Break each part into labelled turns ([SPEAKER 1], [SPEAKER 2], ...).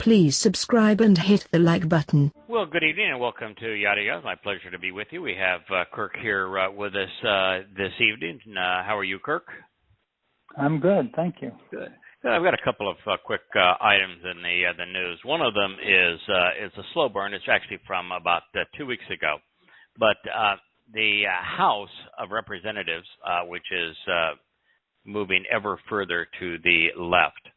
[SPEAKER 1] Please subscribe and hit the like button.
[SPEAKER 2] Well, good evening and welcome to Yada Yahowah. It's my pleasure to be with you. We have Kirk here with us this evening. How are you, Kirk?
[SPEAKER 3] I'm good, thank you.
[SPEAKER 2] Good. I've got a couple of quick items in the news. One of them is a slow burn. It's actually from about 2 weeks ago. But the House of Representatives, which is moving ever further to the left,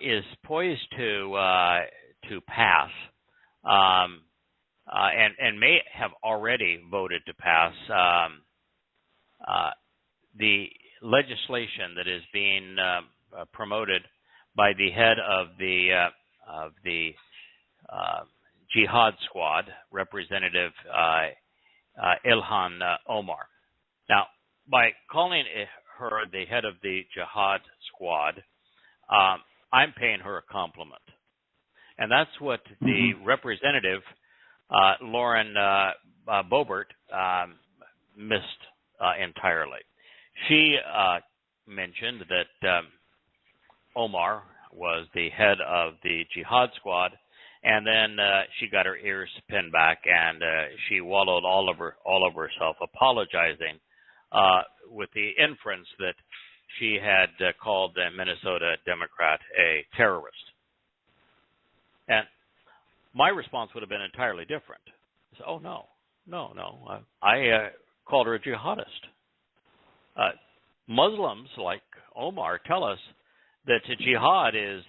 [SPEAKER 2] is poised to pass, and may have already voted to pass the legislation that is being promoted by the head of the Jihad Squad, Representative Ilhan Omar. Now, by calling her the head of the Jihad Squad, I'm paying her a compliment. And that's what the representative, Lauren Boebert, missed entirely. She mentioned that Omar was the head of the Jihad Squad, and then she got her ears pinned back, and she wallowed all over herself, apologizing with the inference that she had called the Minnesota Democrat a terrorist. And my response would have been entirely different. So, oh, no. I called her a jihadist. Muslims like Omar tell us that a jihad is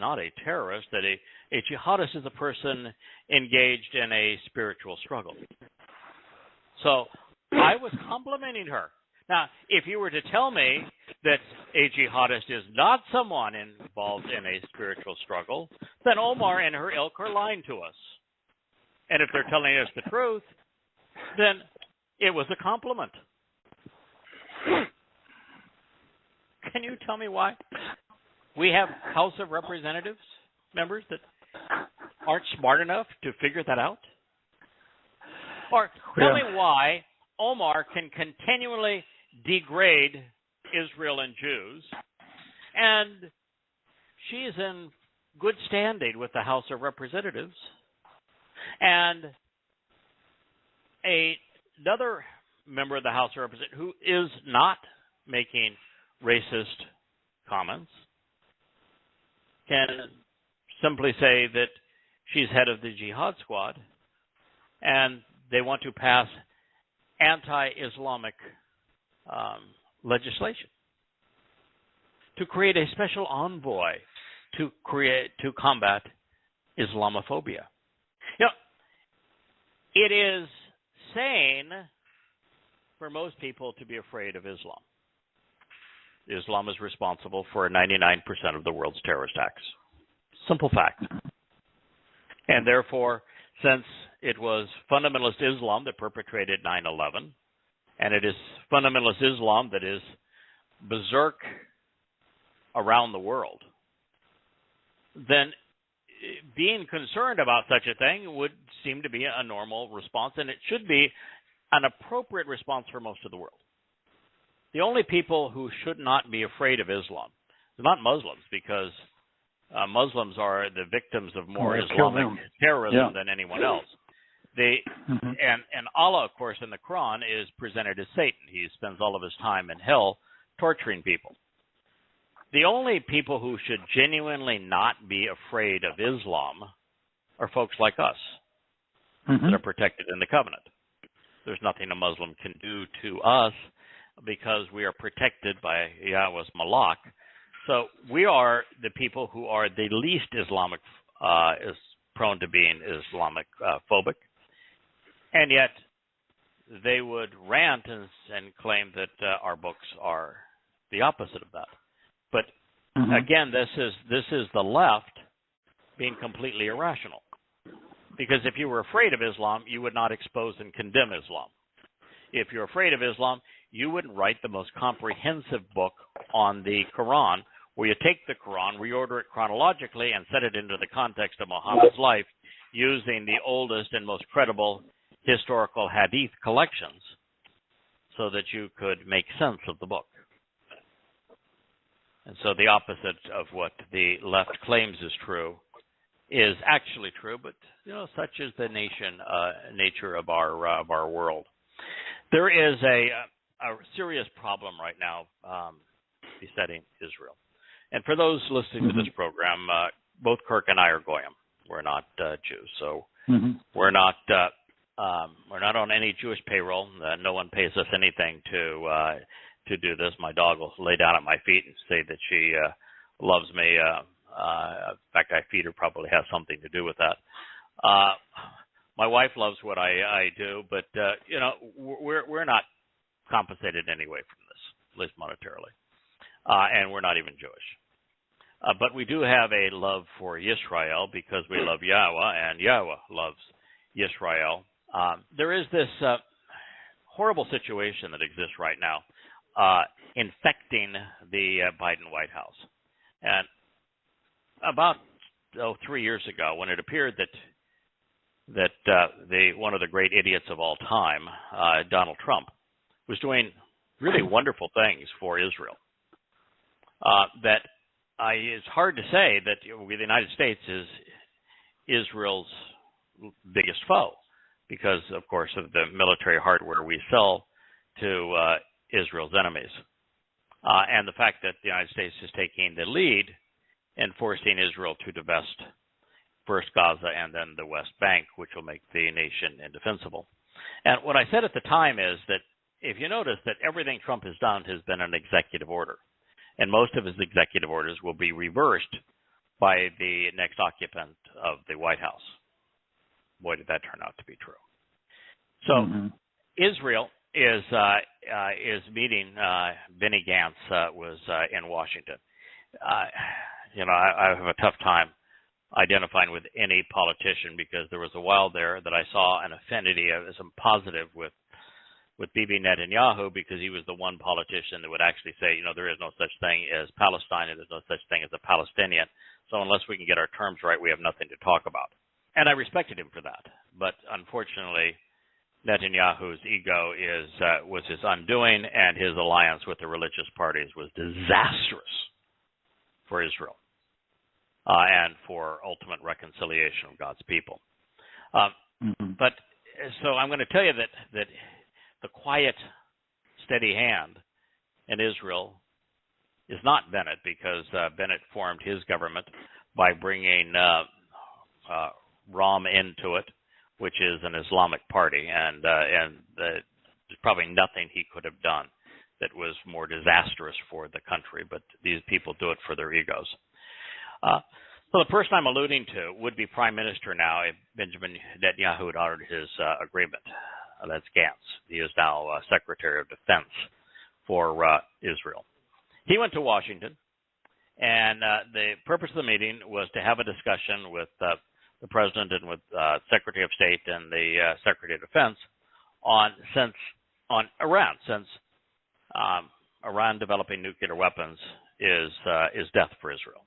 [SPEAKER 2] not a terrorist, that a jihadist is a person engaged in a spiritual struggle. So I was complimenting her. Now, if you were to tell me that a jihadist is not someone involved in a spiritual struggle, then Omar and her ilk are lying to us. And if they're telling us the truth, then it was a compliment. Can you tell me why we have House of Representatives members that aren't smart enough to figure that out? Or tell me why Omar can continually degrade Israel and Jews, and she's in good standing with the House of Representatives, and another member of the House of Representatives who is not making racist comments can simply say that she's head of the Jihad Squad, and they want to pass anti-Islamic legislation to create a special envoy to combat Islamophobia. You know, it is sane for most people to be afraid of Islam. Islam is responsible for 99% of the world's terrorist acts. Simple fact. And therefore, since it was fundamentalist Islam that perpetrated 9/11, and it is fundamentalist Islam that is berserk around the world, then being concerned about such a thing would seem to be a normal response, and it should be an appropriate response for most of the world. The only people who should not be afraid of Islam are not Muslims, because Muslims are the victims of more Islamic terrorism than anyone else. And Allah, of course, in the Quran is presented as Satan. He spends all of his time in hell torturing people. The only people who should genuinely not be afraid of Islam are folks like us that are protected in the covenant. There's nothing a Muslim can do to us because we are protected by Yahweh's Malak. So we are the people who are the least Islamic, is prone to being Islamic phobic. And yet they would rant and claim that our books are the opposite of that. But again, this is the left being completely irrational. Because if you were afraid of Islam, you would not expose and condemn Islam. If you're afraid of Islam, you wouldn't write the most comprehensive book on the Quran, where you take the Quran, reorder it chronologically, and set it into the context of Muhammad's life using the oldest and most credible historical hadith collections so that you could make sense of the book. And so the opposite of what the left claims is true is actually true, but such is the nature of our world. There is a serious problem right now besetting Israel. And for those listening to this program, both Kirk and I are goyim. We're not Jews, so we're not on any Jewish payroll. No one pays us anything to do this. My dog will lay down at my feet and say that she loves me. In fact, I feed her probably has something to do with that. My wife loves what I do, but we're not compensated in any way from this, at least monetarily, and we're not even Jewish. But we do have a love for Yisrael because we love Yahweh, and Yahweh loves Yisrael. There is this horrible situation that exists right now, infecting the Biden White House. And about 3 years ago, when it appeared that one of the great idiots of all time, Donald Trump, was doing really wonderful things for Israel, it's hard to say that the United States is Israel's biggest foe because, of course, of the military hardware we sell to Israel's enemies. And the fact that the United States is taking the lead in forcing Israel to divest first Gaza and then the West Bank, which will make the nation indefensible. And what I said at the time is that if you notice that everything Trump has done has been an executive order, and most of his executive orders will be reversed by the next occupant of the White House. Boy, did that turn out to be true. So Israel is meeting. Benny Gantz was in Washington. I have a tough time identifying with any politician because there was a while there that I saw an affinity of some positive with Bibi Netanyahu because he was the one politician that would actually say, there is no such thing as Palestine and there's no such thing as a Palestinian. So unless we can get our terms right, we have nothing to talk about. And I respected him for that. But unfortunately, Netanyahu's ego was his undoing, and his alliance with the religious parties was disastrous for Israel and for ultimate reconciliation of God's people. But so I'm going to tell you that the quiet, steady hand in Israel is not Bennett, because Bennett formed his government by bringing Ram into it, which is an Islamic party, and there's probably nothing he could have done that was more disastrous for the country, but these people do it for their egos. So the person I'm alluding to would be Prime Minister now if Benjamin Netanyahu had honored his agreement. That's Gantz. He is now Secretary of Defense for Israel. He went to Washington, and the purpose of the meeting was to have a discussion with the President and with Secretary of State and the Secretary of Defense on Iran, since Iran developing nuclear weapons is death for Israel.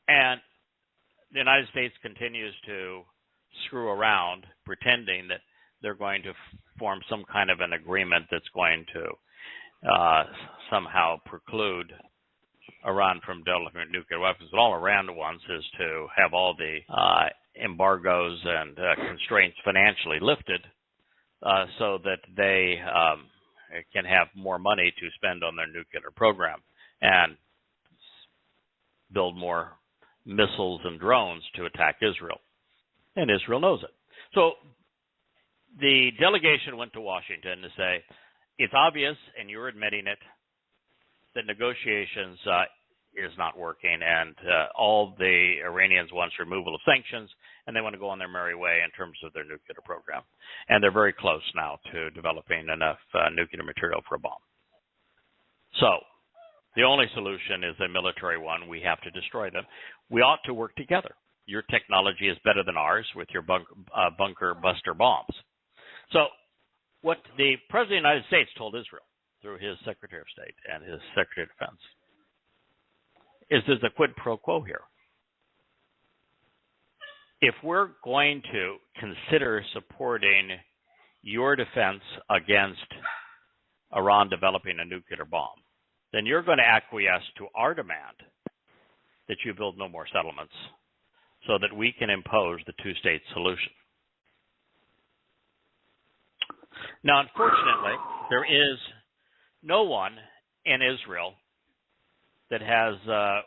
[SPEAKER 2] And the United States continues to screw around, pretending that they're going to form some kind of an agreement that's going to somehow preclude Iran from developing nuclear weapons. But all Iran wants is to have all the embargoes and constraints financially lifted so that they can have more money to spend on their nuclear program and build more missiles and drones to attack Israel. And Israel knows it. So the delegation went to Washington to say, it's obvious, and you're admitting it, that negotiations is not working, and all the Iranians want removal of sanctions, and they want to go on their merry way in terms of their nuclear program. And they're very close now to developing enough nuclear material for a bomb. So the only solution is a military one. We have to destroy them. We ought to work together. Your technology is better than ours with your bunker buster bombs. So what the President of the United States told Israel through his Secretary of State and his Secretary of Defense is there's a quid pro quo here. If we're going to consider supporting your defense against Iran developing a nuclear bomb, then you're going to acquiesce to our demand that you build no more settlements, so that we can impose the two-state solution. Now, unfortunately, there is no one in Israel that has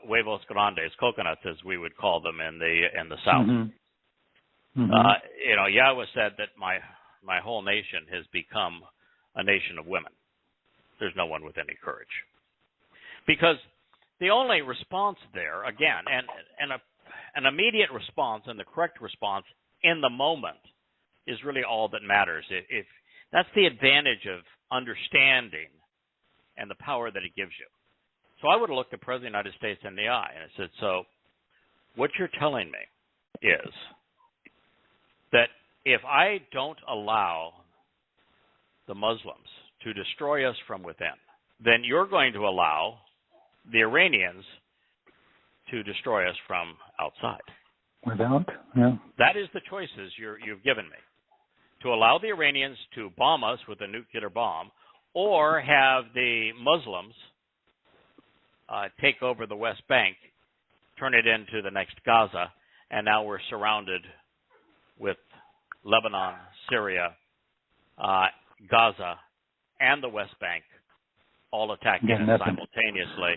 [SPEAKER 2] huevos grandes, coconuts, as we would call them in the South.
[SPEAKER 3] Mm-hmm. Mm-hmm.
[SPEAKER 2] Yahweh said that my whole nation has become a nation of women. There's no one with any courage, because the only response there, again, and an immediate response and the correct response in the moment is really all that matters. If that's the advantage of understanding and the power that it gives you. So I would have looked the President of the United States in the eye and I said, so what you're telling me is that if I don't allow the Muslims to destroy us from within, then you're going to allow the Iranians to destroy us from outside.
[SPEAKER 3] Without? Yeah.
[SPEAKER 2] That is the choices you've given me. To allow the Iranians to bomb us with a nuclear bomb, or have the Muslims take over the West Bank, turn it into the next Gaza, and now we're surrounded with Lebanon, Syria, Gaza, and the West Bank all attacking us simultaneously,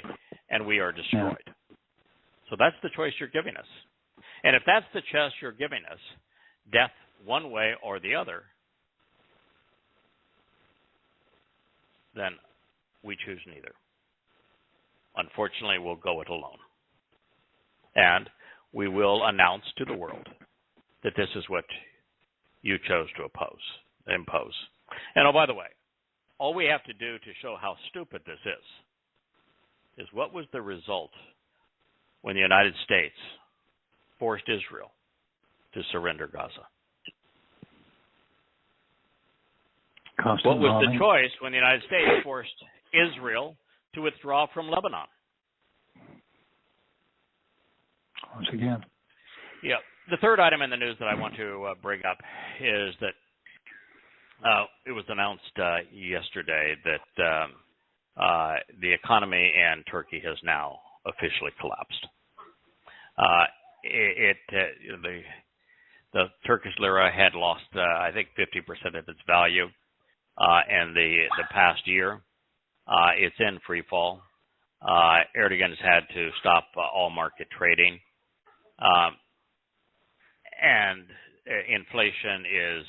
[SPEAKER 2] and we are destroyed. Yeah. So that's the choice you're giving us. And if that's the choice you're giving us, death one way or the other, then we choose neither. Unfortunately, we'll go it alone. And we will announce to the world that this is what you chose to impose. And oh, by the way, all we have to do to show how stupid this is what was the result when the United States forced Israel to surrender Gaza? What was the choice when the United States forced Israel to withdraw from Lebanon?
[SPEAKER 3] Once again.
[SPEAKER 2] Yeah. The third item in the news that I want to bring up is that it was announced yesterday that the economy in Turkey has now officially collapsed. The Turkish lira had lost, I think, 50% of its value in the past year. It's in free fall. Erdogan's had to stop all market trading. And inflation is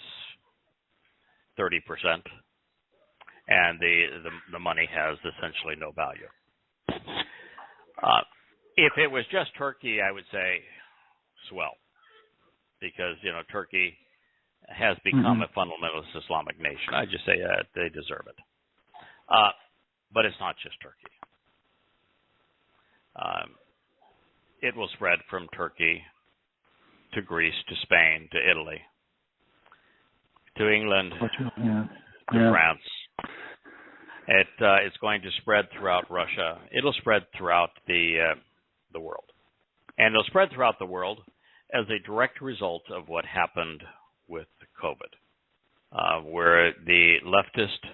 [SPEAKER 2] 30%, and the money has essentially no value. If it was just Turkey, I would say swell, because Turkey has become a fundamentalist Islamic nation. I just say they deserve it. But it's not just Turkey. It will spread from Turkey to Greece, to Spain, to Italy, to England, to France. It's going to spread throughout Russia. It'll spread throughout the world. And it'll spread throughout the world as a direct result of what happened with COVID, where the leftist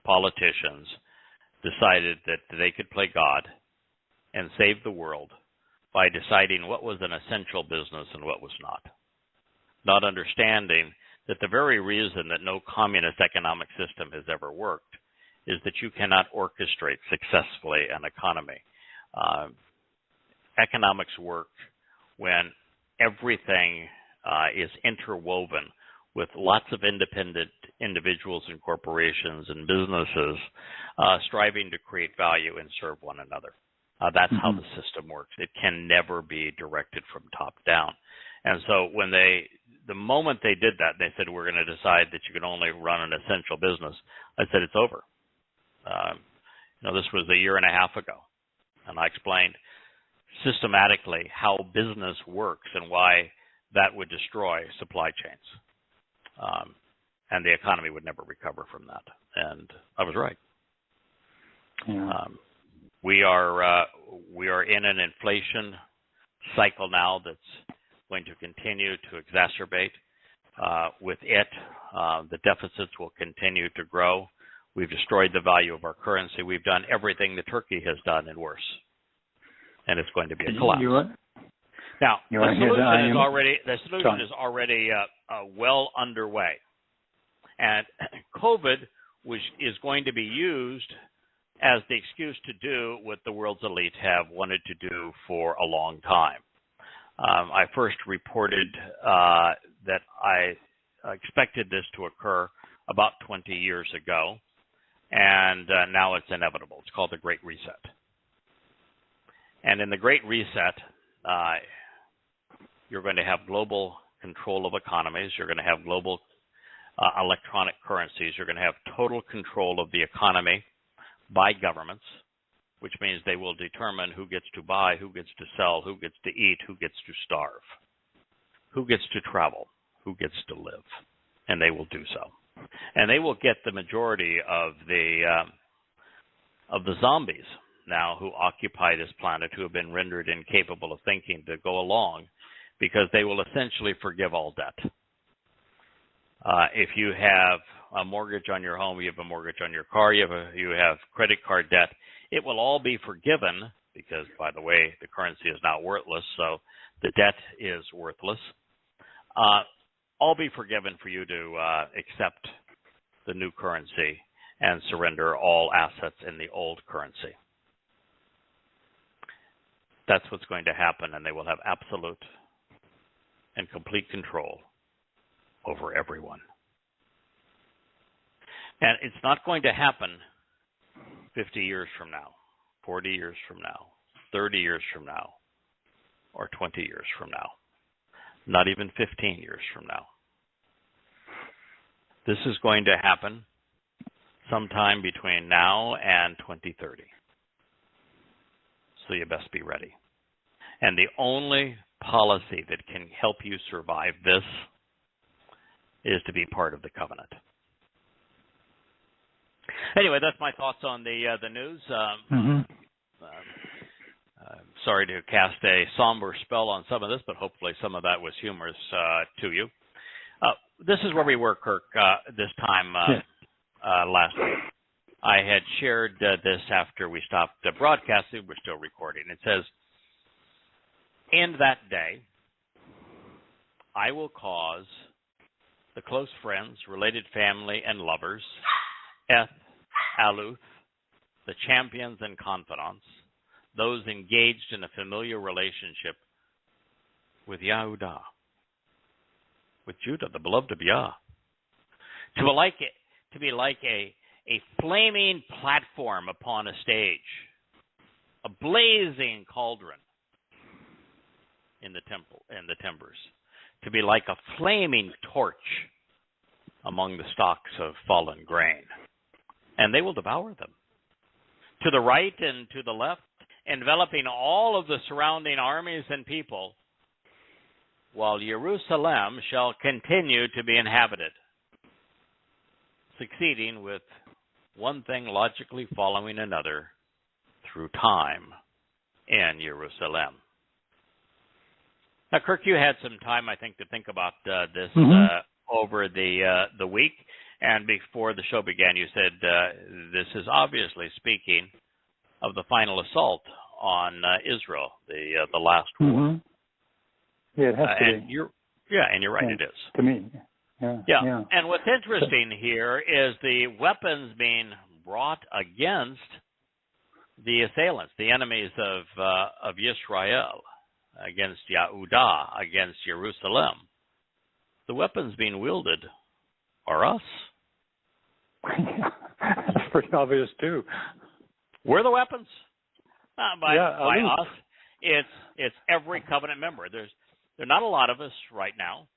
[SPEAKER 2] politicians decided that they could play God and save the world by deciding what was an essential business and what was not understanding that the very reason that no communist economic system has ever worked is that you cannot orchestrate successfully an economy. Economics work when everything is interwoven with lots of independent individuals and corporations and businesses striving to create value and serve one another. That's how the system works. It can never be directed from top down. And so when the moment they did that, they said, we're going to decide that you can only run an essential business. I said, it's over. This was a year and a half ago. And I explained systematically how business works and why that would destroy supply chains. And the economy would never recover from that. And I was right.
[SPEAKER 3] Yeah.
[SPEAKER 2] We are in an inflation cycle now that's going to continue to exacerbate. With it, the deficits will continue to grow. We've destroyed the value of our currency. We've done everything that Turkey has done and worse. And it's going to be a collapse. Now,
[SPEAKER 3] You
[SPEAKER 2] the
[SPEAKER 3] want to hear
[SPEAKER 2] solution is already well underway, and COVID is going to be used as the excuse to do what the world's elite have wanted to do for a long time. I first reported that I expected this to occur about 20 years ago, and now it's inevitable. It's called the Great Reset. And in the Great Reset, you're going to have global control of economies. You're going to have global electronic currencies. You're going to have total control of the economy by governments, which means they will determine who gets to buy, who gets to sell, who gets to eat, who gets to starve, who gets to travel, who gets to live, and they will do so. And they will get the majority of the zombies now who occupy this planet, who have been rendered incapable of thinking, to go along, because they will essentially forgive all debt. If you have a mortgage on your home, you have a mortgage on your car, you have credit card debt, it will all be forgiven because, by the way, the currency is now worthless, so the debt is worthless. All be forgiven for you to accept the new currency and surrender all assets in the old currency. That's what's going to happen, and they will have absolute and complete control over everyone. And it's not going to happen 50 years from now, 40 years from now, 30 years from now, or 20 years from now. Not even 15 years from now. This is going to happen sometime between now and 2030. So you best be ready. And the only policy that can help you survive this is to be part of the covenant. Anyway, that's my thoughts on the news. Sorry to cast a somber spell on some of this, but hopefully some of that was humorous to you. This is where we were, Kirk, this time last week. I had shared this after we stopped broadcasting. We're still recording. It says, "In that day, I will cause the close friends, related family, and lovers, Aluth, the champions and confidants, those engaged in a familiar relationship with Yahudah, with Judah, the beloved of Yah, to be like a flaming platform upon a stage, a blazing cauldron in the temple and the timbers, to be like a flaming torch among the stalks of fallen grain, and they will devour them, to the right and to the left, enveloping all of the surrounding armies and people, while Jerusalem shall continue to be inhabited, succeeding with one thing logically following another through time in Jerusalem." Now, Kirk, you had some time, I think, to think about this over the week, and before the show began, you said this is obviously speaking of the final assault on Israel, the last war.
[SPEAKER 3] Yeah, it has to
[SPEAKER 2] and
[SPEAKER 3] be.
[SPEAKER 2] You're right, it is.
[SPEAKER 3] To me. Yeah.
[SPEAKER 2] And what's interesting here is the weapons being brought against the assailants, the enemies of Israel, against Yahudah, against Jerusalem. The weapons being wielded are us.
[SPEAKER 3] That's pretty obvious too.
[SPEAKER 2] We're the weapons. By us, it's every covenant member. There are not a lot of us right now,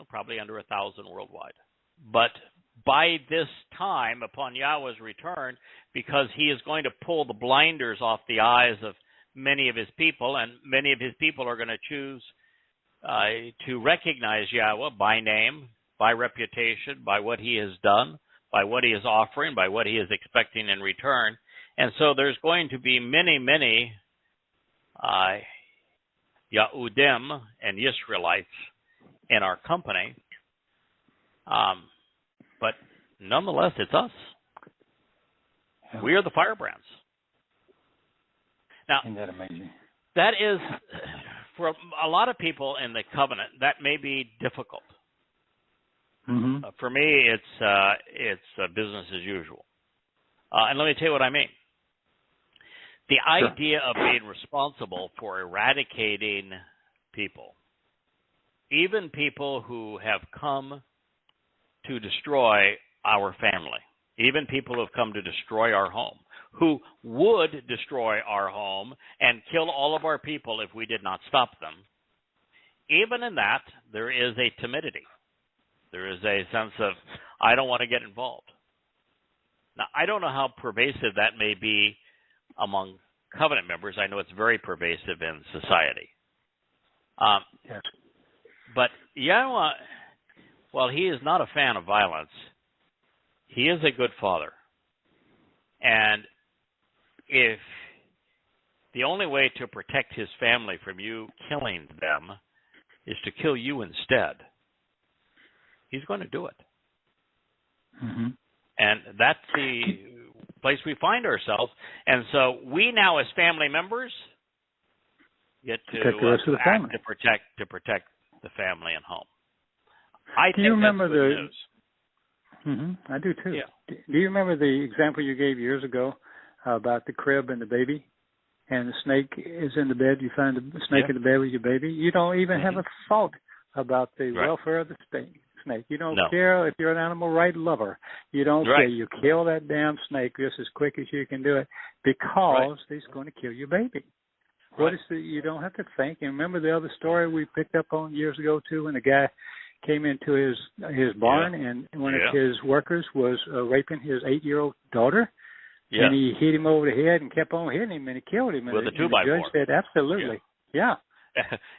[SPEAKER 2] probably under 1,000 worldwide. But by this time, upon Yahweh's return, because he is going to pull the blinders off the eyes of many of his people, and many of his people are going to choose to recognize Yahweh by name, by reputation, by what he has done, by what he is offering, by what he is expecting in return. And so there's going to be many, many Yahudim and Israelites in our company. But nonetheless, it's us. We are the firebrands. Now,
[SPEAKER 3] Isn't that amazing?
[SPEAKER 2] that is, for a lot of people in the covenant, that may be difficult.
[SPEAKER 3] Mm-hmm.
[SPEAKER 2] For me, it's business as usual. And let me tell you what I mean. The idea of being responsible for eradicating people, even people who have come to destroy our family, even people who have come to destroy our home, who would destroy our home and kill all of our people if we did not stop them, even in that, there is a timidity. There is a sense of, I don't want to get involved. Now, I don't know how pervasive that may be among covenant members. I know it's very pervasive in society.
[SPEAKER 3] Yes.
[SPEAKER 2] But Yahweh, while he is not a fan of violence, he is a good father. And if the only way to protect his family from you killing them is to kill you instead, he's going to do it.
[SPEAKER 3] Mm-hmm.
[SPEAKER 2] And that's the place we find ourselves. And so we now, as family members, get to act to protect the family and home.
[SPEAKER 3] Do you remember the
[SPEAKER 2] news.
[SPEAKER 3] Mm-hmm. I do too.
[SPEAKER 2] Yeah.
[SPEAKER 3] Do you remember the example you gave years ago about the crib and the baby, and the snake is in the bed? You find the snake in the bed with your baby. You don't even have a thought about the welfare of the snake. You don't care if you're an animal right lover. You don't say you kill that damn snake just as quick as you can do it because he's going to kill your baby. What is you don't have to think. And remember the other story we picked up on years ago too, when the guy came into his barn and one of his workers was raping his 8-year-old daughter, and he hit him over the head and kept on hitting him, and he killed him.
[SPEAKER 2] With
[SPEAKER 3] and
[SPEAKER 2] a 2x4.
[SPEAKER 3] The judge said, absolutely,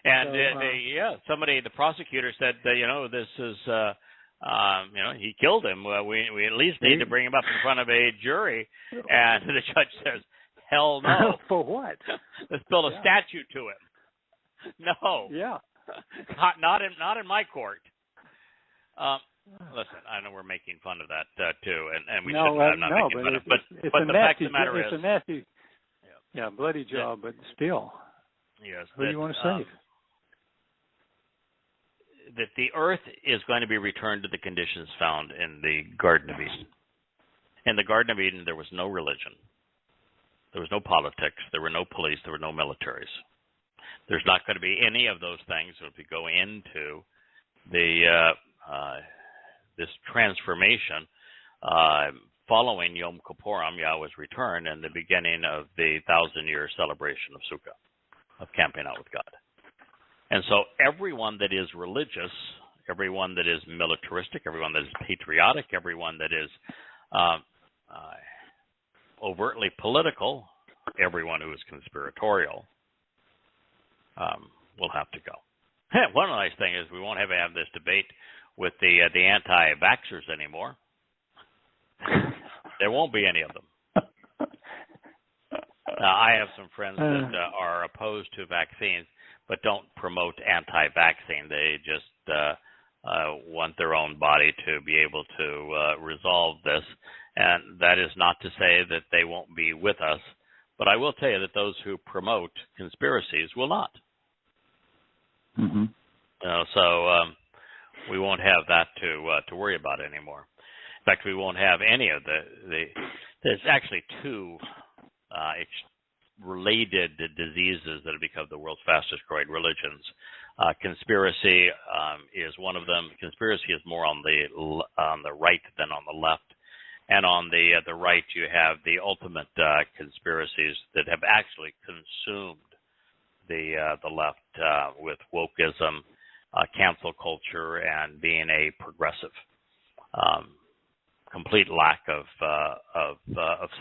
[SPEAKER 2] And somebody, the prosecutor said that, this is, he killed him. We at least need to bring him up in front of a jury. And the judge says, hell no.
[SPEAKER 3] For what?
[SPEAKER 2] Let's build a statue to him. No.
[SPEAKER 3] Yeah.
[SPEAKER 2] Not in my court. Listen, I know we're making fun of that too, and we shouldn't. I'm not making fun of it. But the fact of the matter is,
[SPEAKER 3] it's a nasty, bloody job, but still.
[SPEAKER 2] Yes.
[SPEAKER 3] What do you want to say?
[SPEAKER 2] That the earth is going to be returned to the conditions found in the Garden of Eden. In the Garden of Eden, there was no religion. There was no politics. There were no police. There were no militaries. There's not going to be any of those things if we go into the this transformation following Yom Kippurim, Yahweh's return, and the beginning of the 1,000-year celebration of Sukkah, of camping out with God. And so everyone that is religious, everyone that is militaristic, everyone that is patriotic, everyone that is overtly political, everyone who is conspiratorial will have to go. One nice thing is we won't have this debate with the anti-vaxxers anymore. There won't be any of them. I have some friends that are opposed to vaccines, but don't promote anti-vaccine. They just want their own body to be able to resolve this. And that is not to say that they won't be with us. But I will tell you that those who promote conspiracies will not.
[SPEAKER 3] Mm-hmm.
[SPEAKER 2] So we won't have that to worry about anymore. In fact, we won't have any of the there's actually two related diseases that have become the world's fastest growing religions. Conspiracy is one of them. Conspiracy is more on the right than on the left. And on the right, you have the ultimate conspiracies that have actually consumed the left with wokeism, cancel culture, and being a progressive. Complete lack of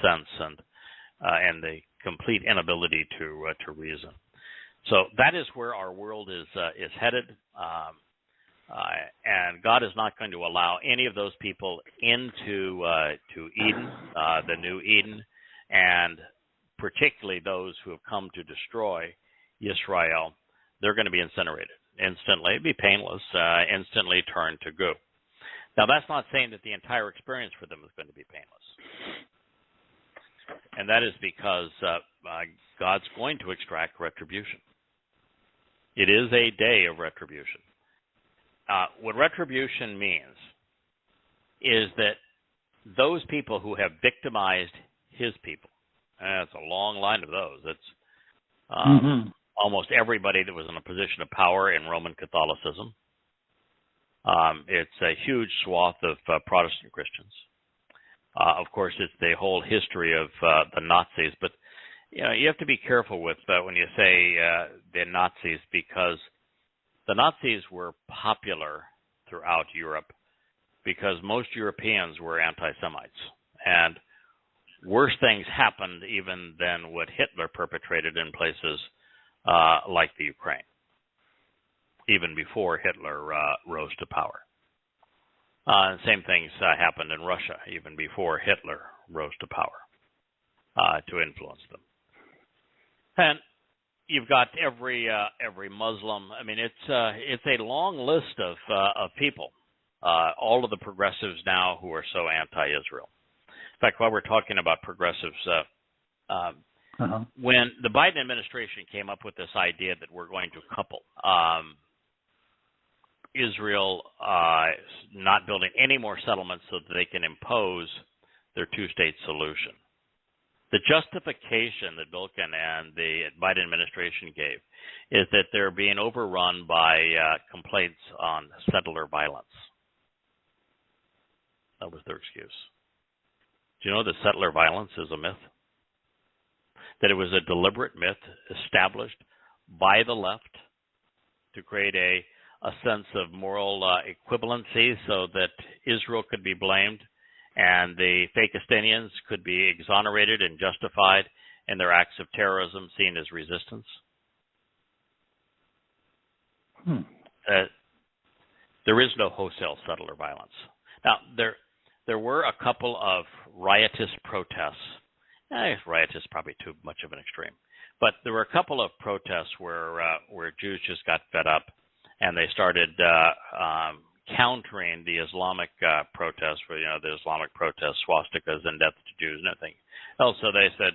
[SPEAKER 2] sense and the complete inability to reason. So that is where our world is headed. And God is not going to allow any of those people into to Eden, the new Eden, and particularly those who have come to destroy Israel. They're going to be incinerated instantly. It'd be painless, instantly turned to goo. Now, that's not saying that the entire experience for them is going to be painless. And that is because God's going to extract retribution. It is a day of retribution. What retribution means is that those people who have victimized his people, and it's a long line of those. It's almost everybody that was in a position of power in Roman Catholicism. It's a huge swath of Protestant Christians. Of course, it's the whole history of the Nazis. But you have to be careful with when you say the Nazis, because the Nazis were popular throughout Europe because most Europeans were anti-Semites. And worse things happened even than what Hitler perpetrated in places like the Ukraine, even before Hitler rose to power. Same things happened in Russia, even before Hitler rose to power to influence them. And you've got every Muslim. I mean, it's a long list of people. All of the progressives now who are so anti-Israel. In fact, while we're talking about progressives, when the Biden administration came up with this idea that we're going to couple Israel not building any more settlements so that they can impose their two-state solution, the justification that Bilkin and the Biden administration gave is that they're being overrun by complaints on settler violence. That was their excuse. Do you know that settler violence is a myth? That it was a deliberate myth established by the left to create a sense of moral equivalency so that Israel could be blamed and the Fakistinians could be exonerated and justified in their acts of terrorism seen as resistance? There is no wholesale settler violence. Now, there were a couple of riotous protests. Riotous is probably too much of an extreme. But there were a couple of protests where Jews just got fed up and they started countering the Islamic protests, where the Islamic protests, swastikas and death to Jews and everything. Also, they said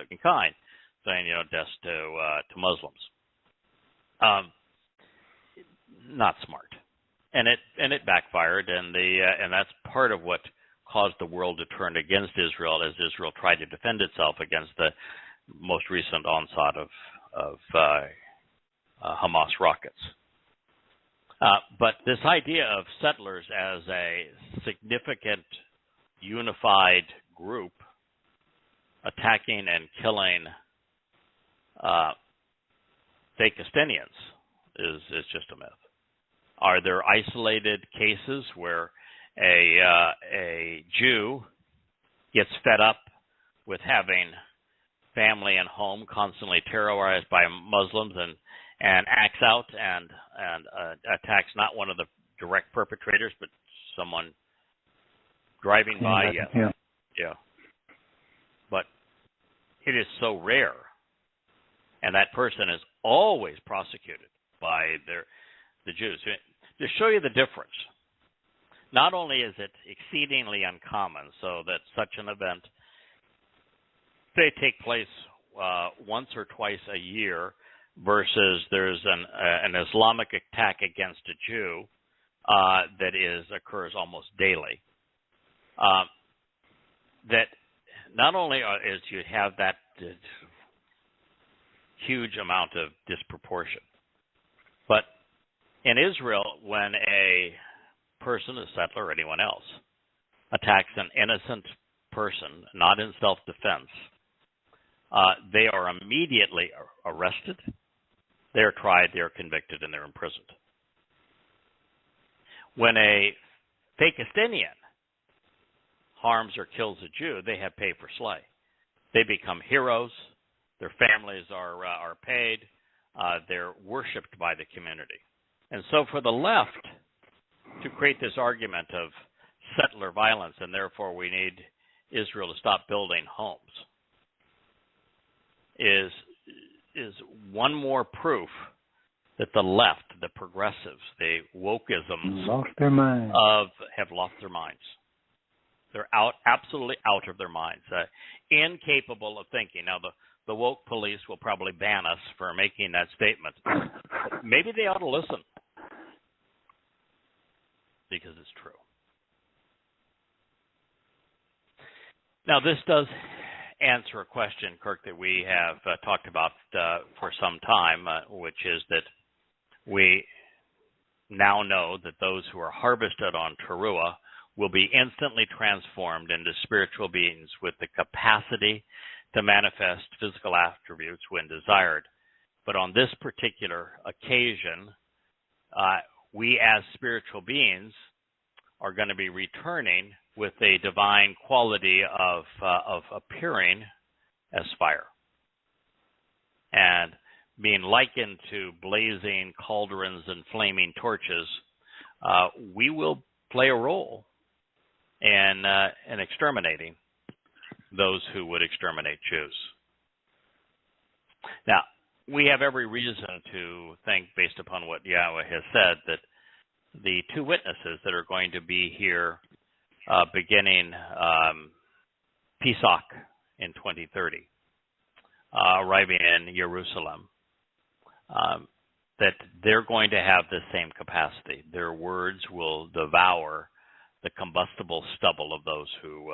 [SPEAKER 2] in kind, saying death to Muslims. Not smart, and it backfired, and that's part of what caused the world to turn against Israel as Israel tried to defend itself against the most recent onslaught of Hamas rockets. But this idea of settlers as a significant unified group attacking and killing Fakistinians is just a myth. Are there isolated cases where a Jew gets fed up with having family and home constantly terrorized by Muslims and acts out and attacks not one of the direct perpetrators, but someone driving by? Yeah. But it is so rare, and that person is always prosecuted by the Jews. To show you the difference, not only is it exceedingly uncommon, so that such an event may take place once or twice a year, versus there's an Islamic attack against a Jew that occurs almost daily. That not only is you have that huge amount of disproportion, but in Israel, when a person, a settler or anyone else, attacks an innocent person, not in self-defense, they are immediately arrested, they are tried, they are convicted, and they're imprisoned. When a Fakistinian harms or kills a Jew, they have pay for slay. They become heroes, their families are paid, they're worshipped by the community. And so for the left to create this argument of settler violence and therefore we need Israel to stop building homes is one more proof that the left, the progressives, the wokeisms have lost their minds. They're absolutely out of their minds, incapable of thinking. Now, the woke police will probably ban us for making that statement. But maybe they ought to listen, because it's true. Now, this does answer a question, Kirk, that we have talked about for some time, which is that we now know that those who are harvested on Towrah will be instantly transformed into spiritual beings with the capacity to manifest physical attributes when desired. But on this particular occasion, we as spiritual beings are going to be returning with a divine quality of appearing as fire and being likened to blazing cauldrons and flaming torches. We will play a role in exterminating those who would exterminate Jews. Now, we have every reason to think, based upon what Yahweh has said, that the two witnesses that are going to be here beginning Pesach in 2030, arriving in Jerusalem, that they're going to have the same capacity. Their words will devour the combustible stubble of those who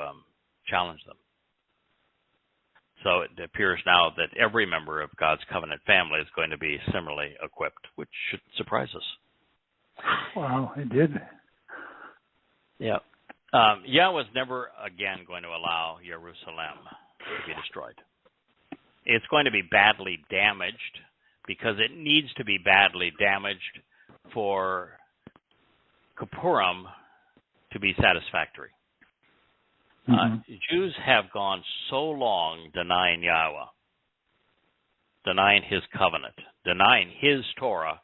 [SPEAKER 2] challenge them. So it appears now that every member of God's covenant family is going to be similarly equipped, which should surprise us.
[SPEAKER 3] Wow, it did.
[SPEAKER 2] Yeah. Yahweh is never again going to allow Jerusalem to be destroyed. It's going to be badly damaged because it needs to be badly damaged for Kippurim to be satisfactory. Jews have gone so long denying Yahweh, denying his covenant, denying his Torah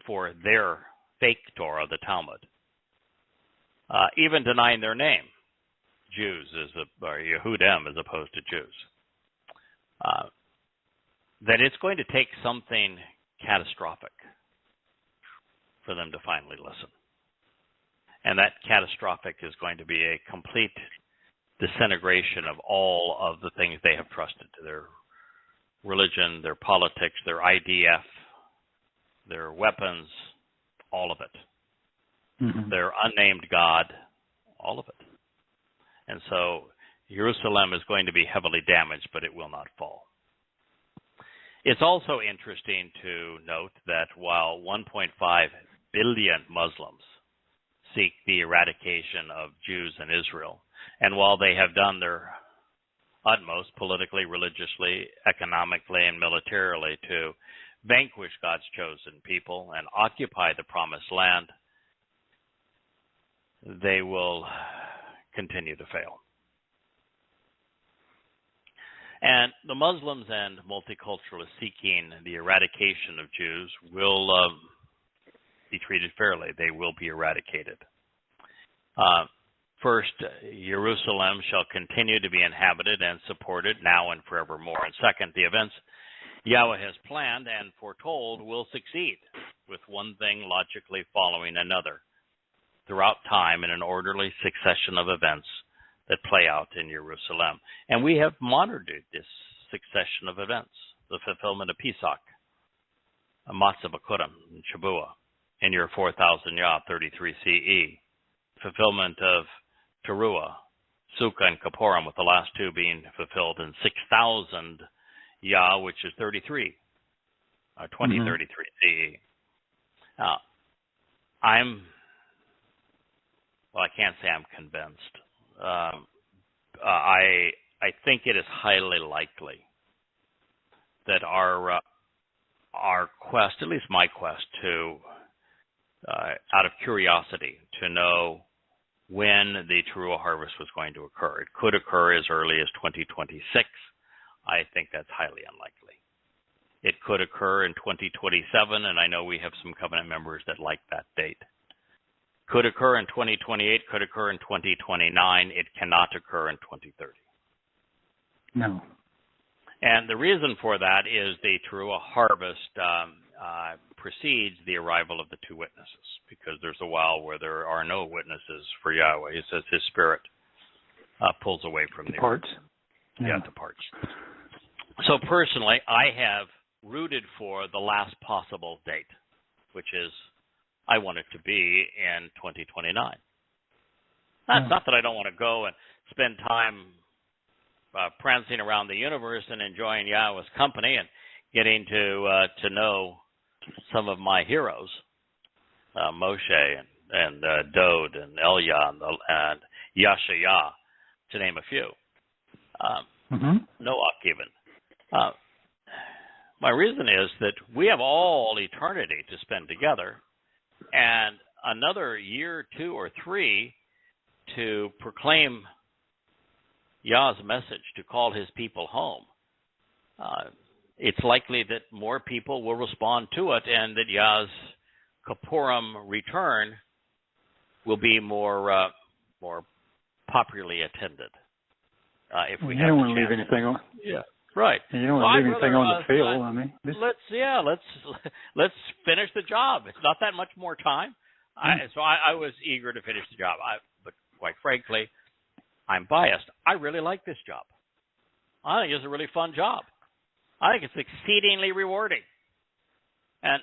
[SPEAKER 2] for their fake Torah, the Talmud, even denying their name, Jews or Yehudim as opposed to Jews, that it's going to take something catastrophic for them to finally listen. And that catastrophic is going to be a complete disintegration of all of the things they have trusted, their religion, their politics, their IDF, their weapons, all of it. Their unnamed God, all of it. And so Jerusalem is going to be heavily damaged, but it will not fall. It's also interesting to note that while 1.5 billion Muslims seek the eradication of Jews in Israel, and while they have done their utmost politically, religiously, economically, and militarily to vanquish God's chosen people and occupy the promised land, they will continue to fail. And the Muslims and multiculturalists seeking the eradication of Jews will be treated fairly. They will be eradicated. First, Jerusalem shall continue to be inhabited and supported now and forevermore. And second, the events Yahweh has planned and foretold will succeed, with one thing logically following another throughout time in an orderly succession of events that play out in Jerusalem. And we have monitored this succession of events, the fulfillment of Pesach, Matzah B'Kurim, and Shabuah, in year 4000 Yah, 33 CE, fulfillment of Teruah, Sukkah, and Kippurim, with the last two being fulfilled in 6000 Yah, which is 33, 2033 CE. Now, I can't say I'm convinced. I think it is highly likely that our quest, at least my quest, to out of curiosity to know when the Towrah harvest was going to occur. It could occur as early as 2026. I think that's highly unlikely. It could occur in 2027, and I know we have some covenant members that like that date. Could occur in 2028, could occur in 2029. It cannot occur in 2030.
[SPEAKER 3] No.
[SPEAKER 2] And the reason for that is the Towrah harvest precedes the arrival of the two witnesses, because there's a while where there are no witnesses for Yahweh. He says his spirit pulls away from the earth.
[SPEAKER 3] Yeah,
[SPEAKER 2] departs. So personally, I have rooted for the last possible date, which is I want it to be in 2029. That's not that I don't want to go and spend time prancing around the universe and enjoying Yahweh's company and getting to know some of my heroes, Moshe and Dode and Elia and Yashayah, to name a few. Noach even. My reason is that we have all eternity to spend together, and another year, 2 or 3, to proclaim Yah's message, to call his people home. It's likely that more people will respond to it, and that Yah's Kippurim return will be more popularly attended. If we
[SPEAKER 3] don't want to leave anything on.
[SPEAKER 2] Yeah, right.
[SPEAKER 3] And you don't want to leave anything on the field. I mean,
[SPEAKER 2] let's finish the job. It's not that much more time. So I was eager to finish the job. But quite frankly, I'm biased. I really like this job. I think it's a really fun job. I think it's exceedingly rewarding. And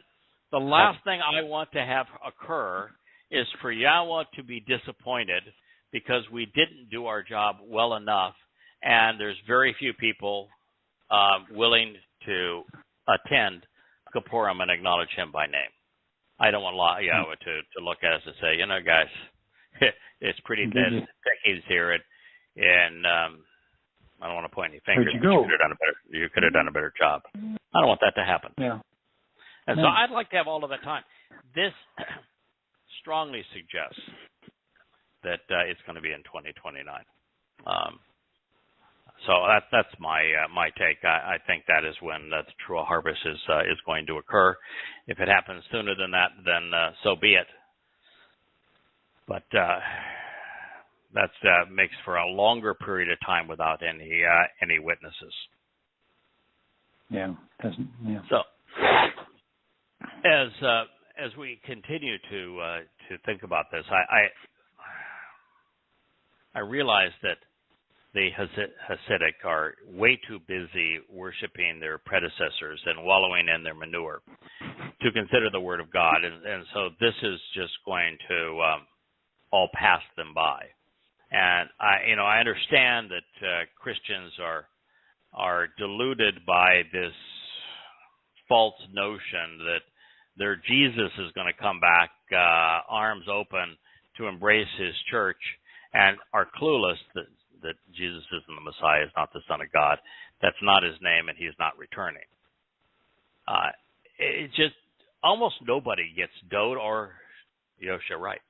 [SPEAKER 2] the last thing I want to have occur is for Yahweh to be disappointed because we didn't do our job well enough, and there's very few people willing to attend Kippurim and acknowledge him by name. I don't want Yahweh to look at us and say, guys, it's pretty dead decades here, and I don't want to point any fingers. You could have done a better job. I don't want that to happen.
[SPEAKER 3] Yeah.
[SPEAKER 2] And so I'd like to have all of that time. This strongly suggests that it's going to be in 2029. So that's my take. I think that is when the true harvest is going to occur. If it happens sooner than that, then so be it. But that makes for a longer period of time without any witnesses.
[SPEAKER 3] Yeah.
[SPEAKER 2] So as we continue to think about this, I realize that the Hasidic are way too busy worshiping their predecessors and wallowing in their manure to consider the Word of God, and so this is just going to all pass them by. And I understand that Christians are deluded by this false notion that their Jesus is going to come back, arms open, to embrace his church, and are clueless that Jesus isn't the Messiah, is not the Son of God. That's not his name, and he's not returning. It just almost nobody gets Dode or Yosha right.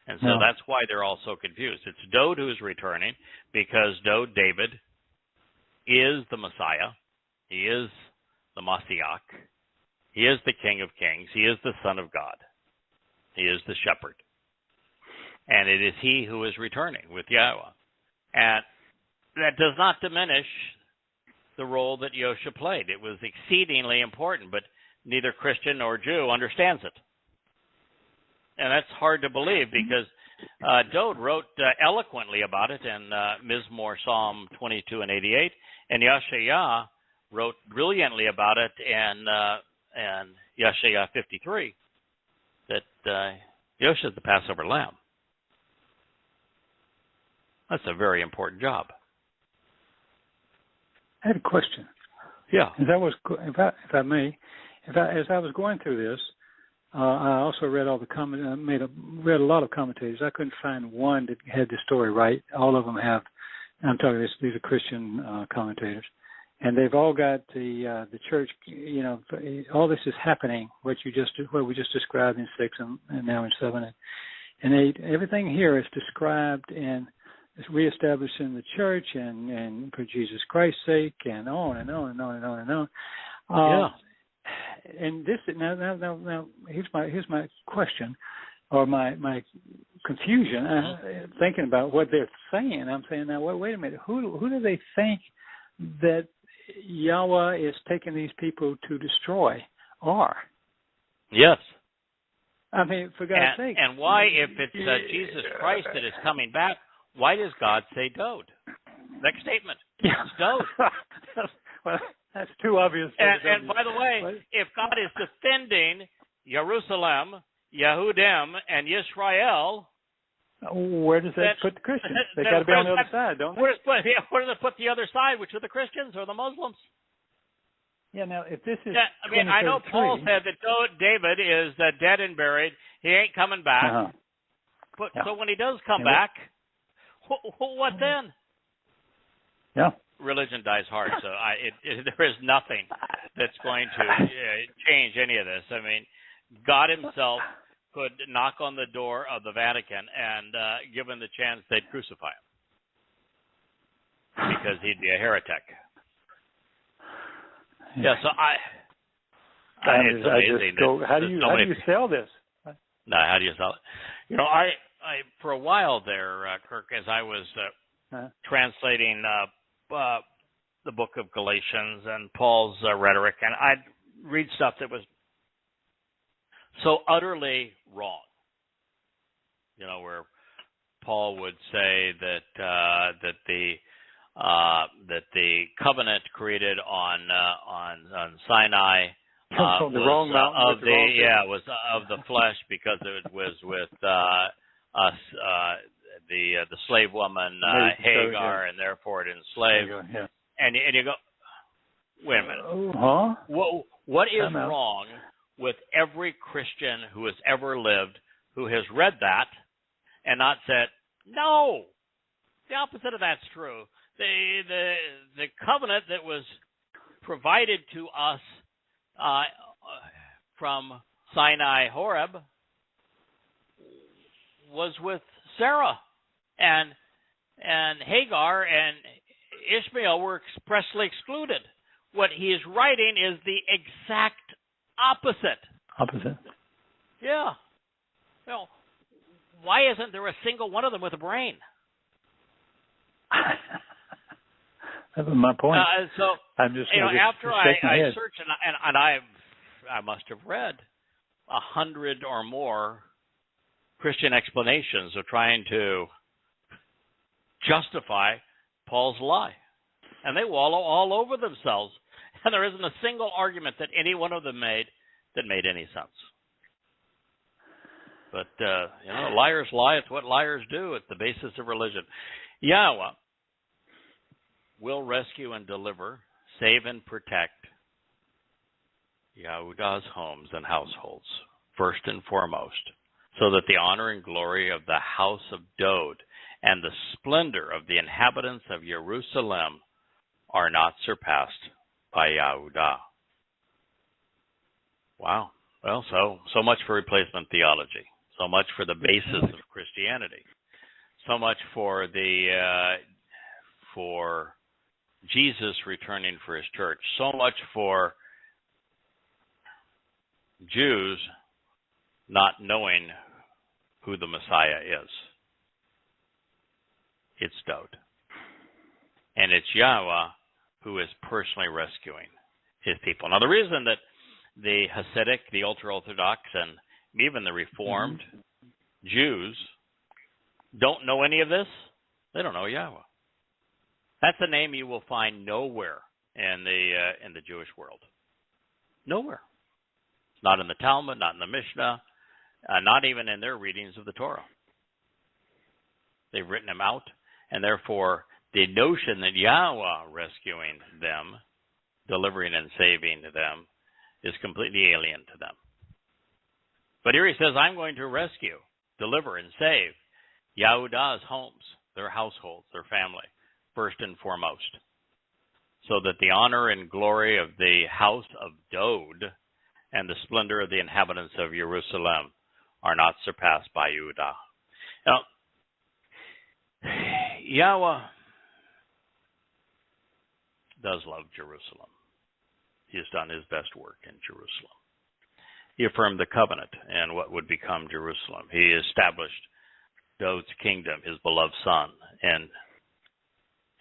[SPEAKER 2] And so that's why they're all so confused. It's Dode who's returning, because Dode, David, is the Messiah. He is the Mashiach. He is the King of Kings. He is the Son of God. He is the shepherd. And it is he who is returning with Yahweh. And that does not diminish the role that Yosha played. It was exceedingly important, but neither Christian nor Jew understands it. And that's hard to believe, because Dode wrote eloquently about it in Mizmor Psalm 22 and 88, and Yashayah wrote brilliantly about it in Yashayah 53, that Yosha is the Passover lamb. That's a very important job.
[SPEAKER 3] I had a question.
[SPEAKER 2] Yeah.
[SPEAKER 3] As I was going through this, I also read all the read a lot of commentators. I couldn't find one that had the story right. All of them have. I'm talking these are Christian commentators, and they've all got the church. All this is happening. What we just described in 6 and now in 7, and everything here is described and is reestablished in the church and for Jesus Christ's sake, and on and on and on and on and on.
[SPEAKER 2] Yeah.
[SPEAKER 3] And this now here's my question, or my confusion. Thinking about what they're saying, I'm saying now, wait a minute. Who do they think that Yahweh is taking these people to destroy? Are?
[SPEAKER 2] Yes.
[SPEAKER 3] I mean, for God's sake.
[SPEAKER 2] And why, if it's Jesus Christ that is coming back, why does God say Dode? Next statement.
[SPEAKER 3] Yeah.
[SPEAKER 2] It's Dode.
[SPEAKER 3] Well, that's too obvious.
[SPEAKER 2] And by the way, if God is defending Jerusalem, Yehudim, and Yisrael,
[SPEAKER 3] where does that put the Christians? They got to be on the other side, don't they?
[SPEAKER 2] Where does it put the other side, which are the Christians or the Muslims?
[SPEAKER 3] Yeah. Now, if this is,
[SPEAKER 2] I know Paul said that David is dead and buried. He ain't coming back.
[SPEAKER 3] Uh-huh.
[SPEAKER 2] But so when he does come back, what then?
[SPEAKER 3] Yeah.
[SPEAKER 2] Religion dies hard. So there is nothing that's going to change any of this. I mean, God Himself could knock on the door of the Vatican and, given the chance, they'd crucify him because he'd be a heretic. Yeah. So it's amazing.
[SPEAKER 3] How do you sell this?
[SPEAKER 2] No, how do you sell it? You know, I for a while there, Kirk, as I was translating the book of Galatians and Paul's rhetoric, and I'd read stuff that was so utterly wrong. You know, where Paul would say that the covenant created on Sinai
[SPEAKER 3] was the wrong mountain,
[SPEAKER 2] was of the flesh because it was with the slave woman Hagar, and therefore it enslaved.
[SPEAKER 3] Yeah.
[SPEAKER 2] And you go, wait a minute. What is wrong with every Christian who has ever lived who has read that and not said, no, the opposite of that's true. The covenant that was provided to us from Sinai Horeb was with Sarah, and Hagar and Ishmael were expressly excluded. What he is writing is the exact opposite.
[SPEAKER 3] Opposite.
[SPEAKER 2] Yeah. Well, why isn't there a single one of them with a brain?
[SPEAKER 3] That was my point.
[SPEAKER 2] So
[SPEAKER 3] I'm just
[SPEAKER 2] after I searched and I must have read 100 or more Christian explanations of trying to justify Paul's lie, and they wallow all over themselves, and there isn't a single argument that any one of them made that made any sense. But liars lie. It's what liars do. It's the basis of religion. Yahweh will rescue and deliver, save and protect Yahudah's homes and households, first and foremost, so that the honor and glory of the house of Dode and the splendor of the inhabitants of Jerusalem are not surpassed by Yahudah. Wow. Well, so much for replacement theology. So much for the basis of Christianity. So much for for Jesus returning for His church. So much for Jews not knowing who the Messiah is. It's Dode. And it's Yahweh who is personally rescuing His people. Now, the reason that the Hasidic, the ultra-Orthodox, and even the Reformed Jews don't know any of this, they don't know Yahweh. That's a name you will find nowhere in the Jewish world. Nowhere. Not in the Talmud, not in the Mishnah, not even in their readings of the Torah. They've written Him out, and therefore the notion that Yahweh rescuing them, delivering and saving them, is completely alien to them. But here He says, I'm going to rescue, deliver, and save Yahudah's homes, their households, their family, first and foremost, so that the honor and glory of the house of Dode and the splendor of the inhabitants of Jerusalem are not surpassed by Yehudah. Now, Yahweh does love Jerusalem. He has done His best work in Jerusalem. He affirmed the covenant and what would become Jerusalem. He established Dode's kingdom, His beloved son, in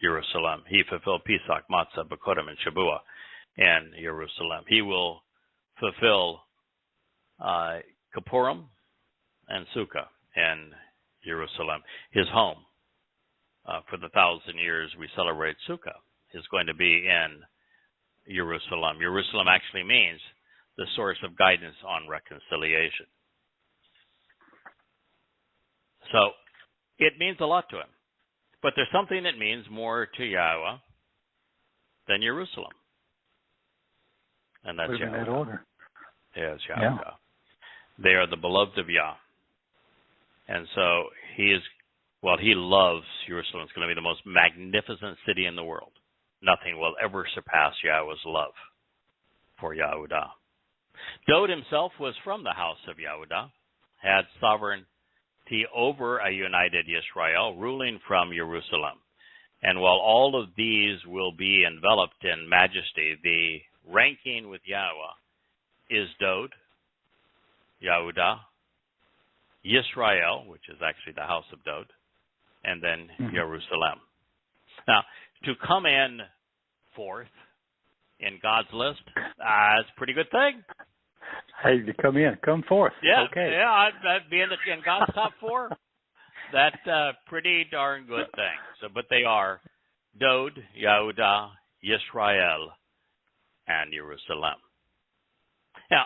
[SPEAKER 2] Jerusalem. He fulfilled Pesach, Matzah, Bekurim, and Shabuah in Jerusalem. He will fulfill Kippurim and Sukkah in Jerusalem. His home, for the 1,000 years we celebrate Sukkah is going to be in Jerusalem. Jerusalem actually means the source of guidance on reconciliation. So it means a lot to him. But there's something that means more to Yahweh than Jerusalem. And that's
[SPEAKER 3] Yahweh. In that order.
[SPEAKER 2] Yes, Yahweh. Yeah. They are the beloved of Yah. And so he loves Jerusalem. It's going to be the most magnificent city in the world. Nothing will ever surpass Yahweh's love for Yahudah. Dod himself was from the house of Yahudah, had sovereignty over a united Israel, ruling from Jerusalem. And while all of these will be enveloped in majesty, the ranking with Yahweh is Dod, Yahudah, Yisrael, which is actually the house of Dod, and then Jerusalem. Now, to come in fourth in God's list, it's a pretty good thing.
[SPEAKER 3] Hey, to come forth.
[SPEAKER 2] Yeah,
[SPEAKER 3] okay.
[SPEAKER 2] Yeah, being in God's top four, that's a pretty darn good thing. So, but they are Dod, Yahudah, Yisrael, and Jerusalem. Now,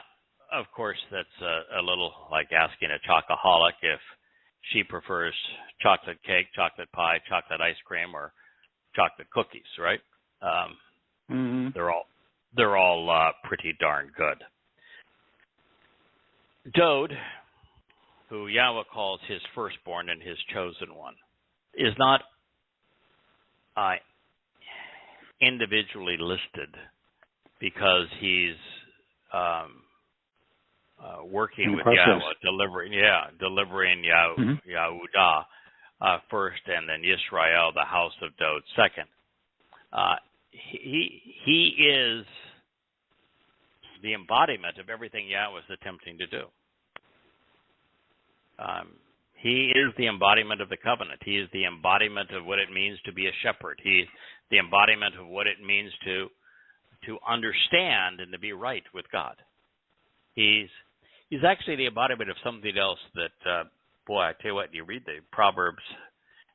[SPEAKER 2] of course, that's a little like asking a chocoholic if she prefers chocolate cake, chocolate pie, chocolate ice cream, or chocolate cookies, right? They're all pretty darn good. Dod, who Yahweh calls his firstborn and his chosen one, is not individually listed because he's working with Yahweh, delivering Yahudah first, and then Yisrael, the house of Dod, second. He is the embodiment of everything Yahweh is attempting to do. He is the embodiment of the covenant. He is the embodiment of what it means to be a shepherd. He's the embodiment of what it means to understand and to be right with God. He's actually the embodiment of something else that, I tell you what, you read the Proverbs,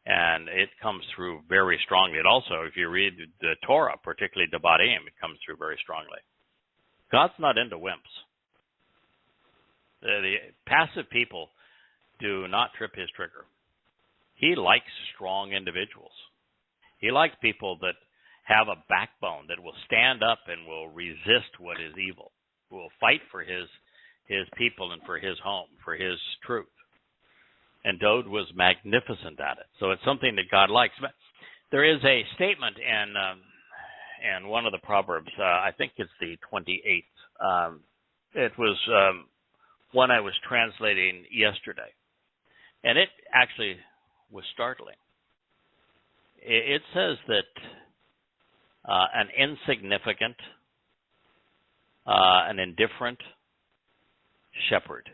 [SPEAKER 2] and it comes through very strongly. And also, if you read the Torah, particularly Devarim, it comes through very strongly. God's not into wimps. The passive people do not trip his trigger. He likes strong individuals. He likes people that have a backbone, that will stand up and will resist what is evil, who will fight for his people and for his home, for his truth. And Dod was magnificent at it. So it's something that God likes. But there is a statement in one of the Proverbs, I think it's the 28th. It was one I was translating yesterday. And it actually was startling. It says that an insignificant, an indifferent shepherd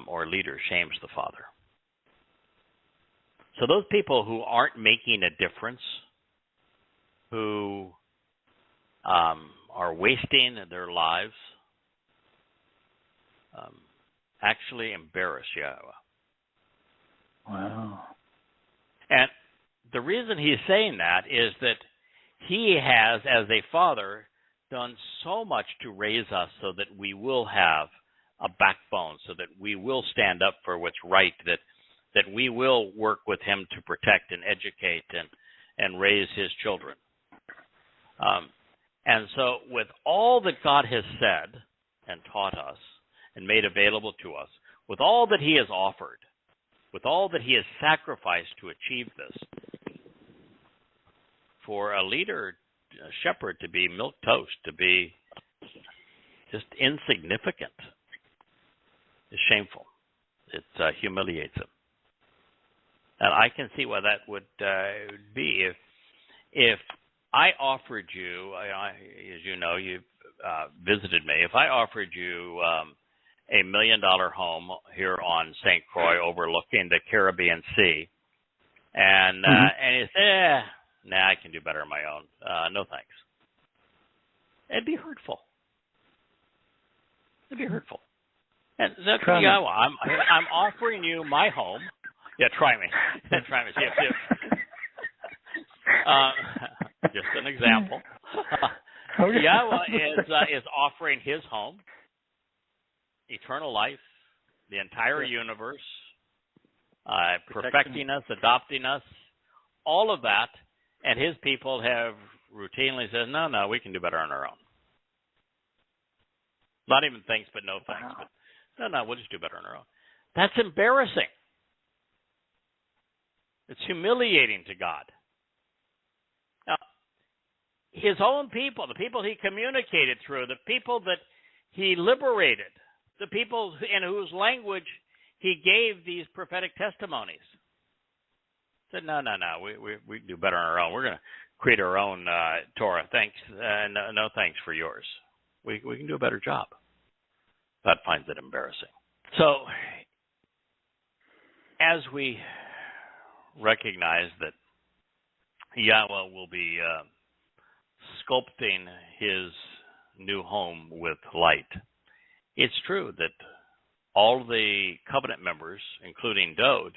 [SPEAKER 2] or leader shames the father. So those people who aren't making a difference, who are wasting their lives, actually embarrass Yahweh.
[SPEAKER 3] Wow.
[SPEAKER 2] And the reason he's saying that is that he has, as a father, done so much to raise us so that we will have a backbone, so that we will stand up for what's right, that we will work with him to protect and educate and raise his children. And so with all that God has said and taught us and made available to us, with all that he has offered, with all that he has sacrificed to achieve this, for a leader, a shepherd, to be milquetoast, to be just insignificant, is shameful. It humiliates him. And I can see why that would be. If I offered you, as you know, you've visited me, if I offered you a $1 million home here on St. Croix overlooking the Caribbean Sea, and you say, I can do better on my own. No thanks. It'd be hurtful. It'd be hurtful. And that's Yahweh. I'm offering you my home. Yeah, try me. Try me. See if Just an example.
[SPEAKER 3] Okay.
[SPEAKER 2] Yahweh is offering his home, eternal life, the entire universe, perfecting us, adopting us, all of that, and his people have routinely said, no, we can do better on our own. Not even thanks, but no thanks.
[SPEAKER 3] Wow.
[SPEAKER 2] But no, we'll just do better on our own. That's embarrassing. It's humiliating to God. Now, his own people, the people he communicated through, the people that he liberated, the people in whose language he gave these prophetic testimonies, said, no, we do better on our own. We're going to create our own Torah. Thanks, no thanks for yours. We can do a better job. God finds it embarrassing. So, as we recognize that Yahweh will be sculpting his new home with light, it's true that all the covenant members, including Dode,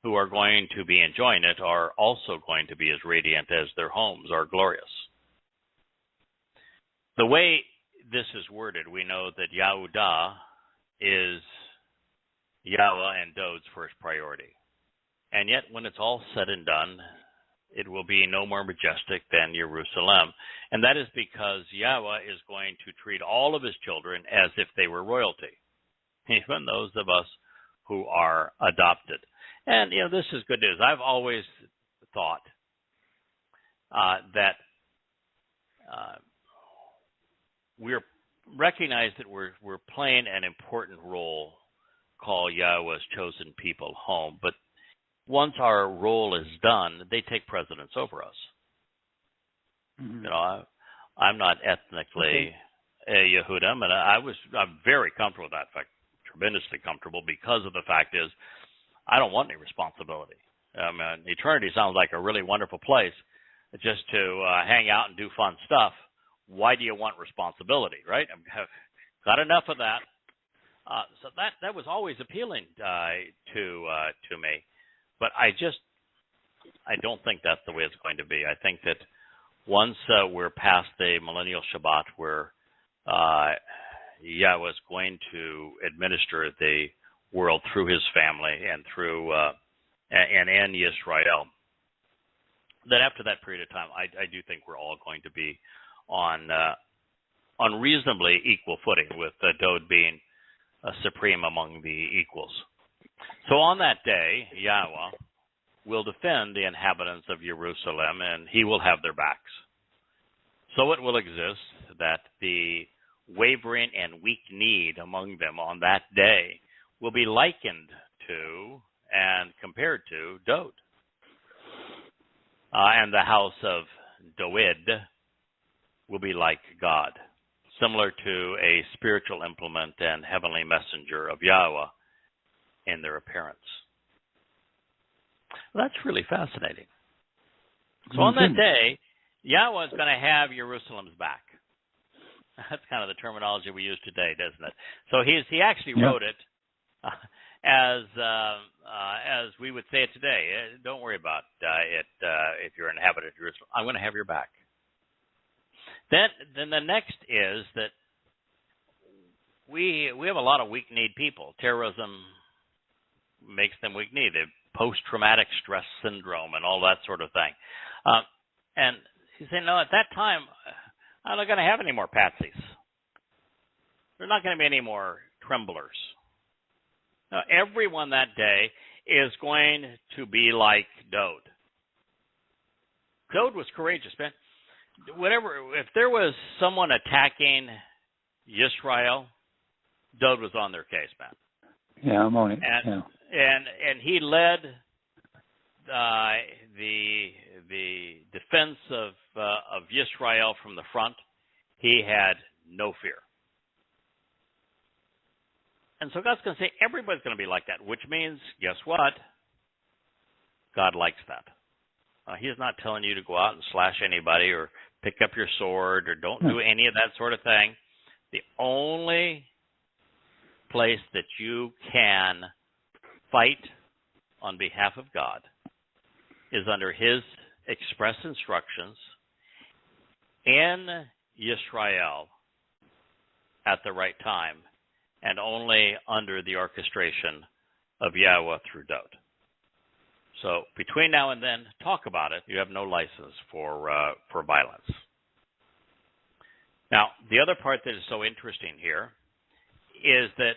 [SPEAKER 2] who are going to be enjoying it, are also going to be as radiant as their homes are glorious. The way this is worded, we know that Yahudah is Yahweh and Dode's first priority. And yet, when it's all said and done, it will be no more majestic than Jerusalem. And that is because Yahweh is going to treat all of his children as if they were royalty, even those of us who are adopted. And, this is good news. I've always thought that we're recognized that we're playing an important role called Yahweh's chosen people home. But once our role is done, they take precedence over us. Mm-hmm. I'm not ethnically a Yehudim, and I'm very comfortable with that. In fact, tremendously comfortable, because of the fact is I don't want any responsibility. Eternity sounds like a really wonderful place just to hang out and do fun stuff. Why do you want responsibility, right? I've got enough of that. So that was always appealing to me. But I don't think that's the way it's going to be. I think that once we're past the millennial Shabbat, where Yahweh is going to administer the world through his family and through and Yisrael, that after that period of time, I do think we're all going to be on reasonably equal footing, with Dode being supreme among the equals. So on that day, Yahweh will defend the inhabitants of Jerusalem, and he will have their backs. So it will exist that the wavering and weak need among them on that day will be likened to and compared to Dode. And the house of Doeg will be like God, similar to a spiritual implement and heavenly messenger of Yahweh in their appearance. Well, that's really fascinating. So on that day, Yahweh is going to have Jerusalem's back. That's kind of the terminology we use today, doesn't it? So he actually wrote it as we would say it today. Don't worry about it if you're an inhabitant of Jerusalem. I'm going to have your back. Then the next is that we have a lot of weak-kneed people. Terrorism makes them weak-kneed. They have post-traumatic stress syndrome and all that sort of thing. And he said, no, at that time, I'm not going to have any more patsies. There's not going to be any more tremblers. Now, everyone that day is going to be like Dode. Dode was courageous, man. If there was someone attacking Yisrael, Dode was on their case, man.
[SPEAKER 3] Yeah, I'm on it.
[SPEAKER 2] And he led the defense of Yisrael from the front. He had no fear. And so God's going to say everybody's going to be like that, which means, guess what? God likes that. He's not telling you to go out and slash anybody or pick up your sword or don't do any of that sort of thing. The only place that you can fight on behalf of God is under his express instructions in Yisrael at the right time, and only under the orchestration of Yahweh through Dode. So between now and then, talk about it. You have no license for violence. Now, the other part that is so interesting here is that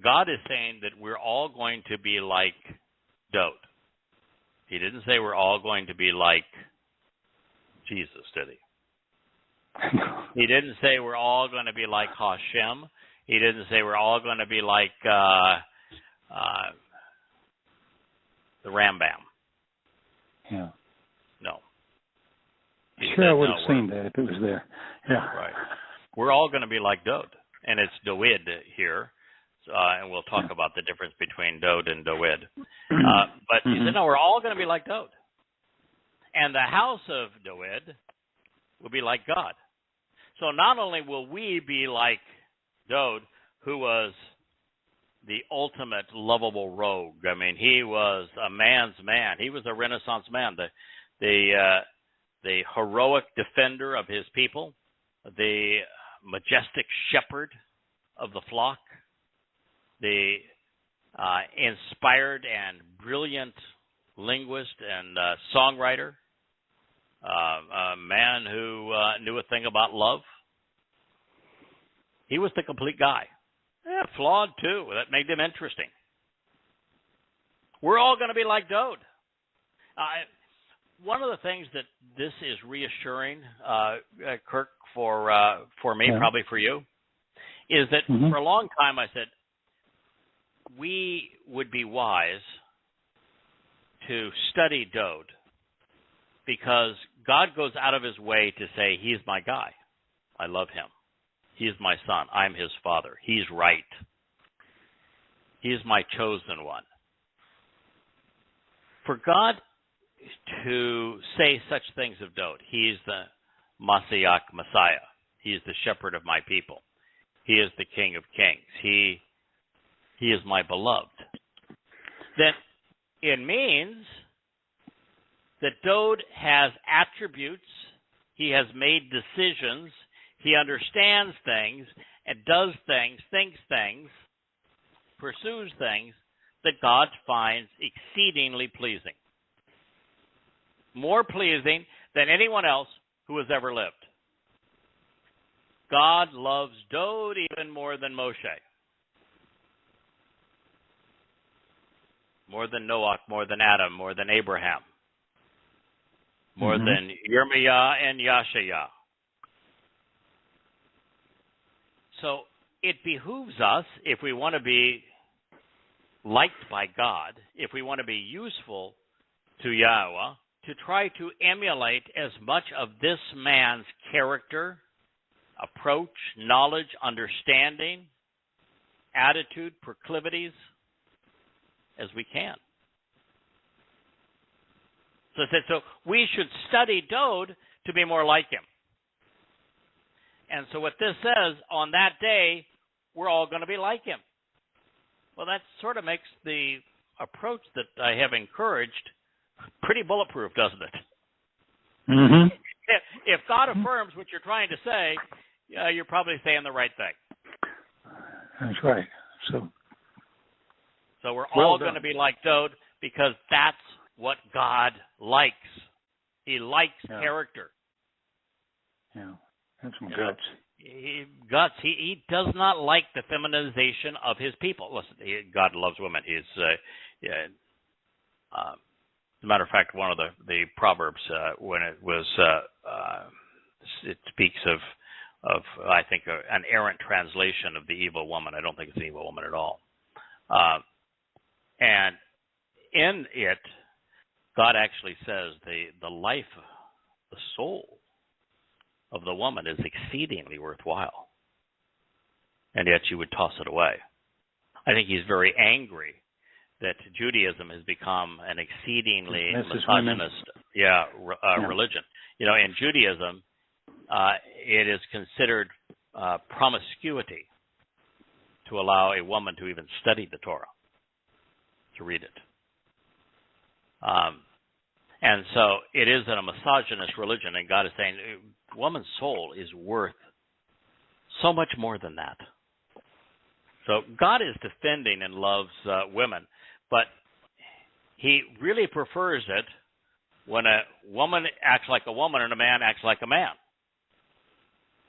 [SPEAKER 2] God is saying that we're all going to be like Dode. He didn't say we're all going to be like Jesus, did he? He didn't say we're all going to be like Hashem. He didn't say we're all going to be like the Rambam.
[SPEAKER 3] Yeah.
[SPEAKER 2] No.
[SPEAKER 3] Sure, I would have seen that if it was there. Yeah.
[SPEAKER 2] Right. We're all going to be like Dode, and it's Doed here, and we'll talk about the difference between Dode and Doed. But he said, no, we're all going to be like Dode. And the house of Doed will be like God. So not only will we be like Dode, who was the ultimate lovable rogue. I mean, he was a man's man. He was a Renaissance man, the heroic defender of his people, the majestic shepherd of the flock, the inspired and brilliant linguist and songwriter, a man who knew a thing about love. He was the complete guy. Yeah, flawed too. That made him interesting. We're all going to be like Dode. One of the things that this is reassuring, Kirk, for me, probably for you, is that for a long time I said we would be wise to study Dode because God goes out of his way to say, he's my guy. I love him. He's my son. I'm his father. He's right. He's my chosen one. For God to say such things of Dode, he's the Messiah. He is the shepherd of my people. He is the King of kings. He is my beloved. Then it means that Dode has attributes. He has made decisions. He understands things and does things, thinks things, pursues things that God finds exceedingly pleasing. More pleasing than anyone else who has ever lived. God loves Dode even more than Moshe. More than Noah, more than Adam, more than Abraham. More than Yirmiyah and Yashayah. So it behooves us, if we want to be liked by God, if we want to be useful to Yahweh, to try to emulate as much of this man's character, approach, knowledge, understanding, attitude, proclivities, as we can. So I said, so we should study Dode to be more like him. And so what this says, on that day, we're all going to be like him. Well, that sort of makes the approach that I have encouraged pretty bulletproof, doesn't it? If God affirms what you're trying to say, you're probably saying the right thing.
[SPEAKER 3] That's right.
[SPEAKER 2] So we're all going to be like Dode because that's what God likes. He likes character.
[SPEAKER 3] Yeah, that's some guts.
[SPEAKER 2] He does not like the feminization of his people. Listen, God loves women. As a matter of fact, one of the Proverbs, when it was, it speaks of I think, an errant translation of the evil woman. I don't think it's an evil woman at all. And in it, God actually says the life, the soul of the woman is exceedingly worthwhile. And yet you would toss it away. I think he's very angry that Judaism has become an exceedingly misogynist religion. You know, in Judaism, it is considered promiscuity to allow a woman to even study the Torah, to read it. And so it is a misogynist religion, and God is saying, woman's soul is worth so much more than that. So God is defending and loves women, but he really prefers it when a woman acts like a woman and a man acts like a man.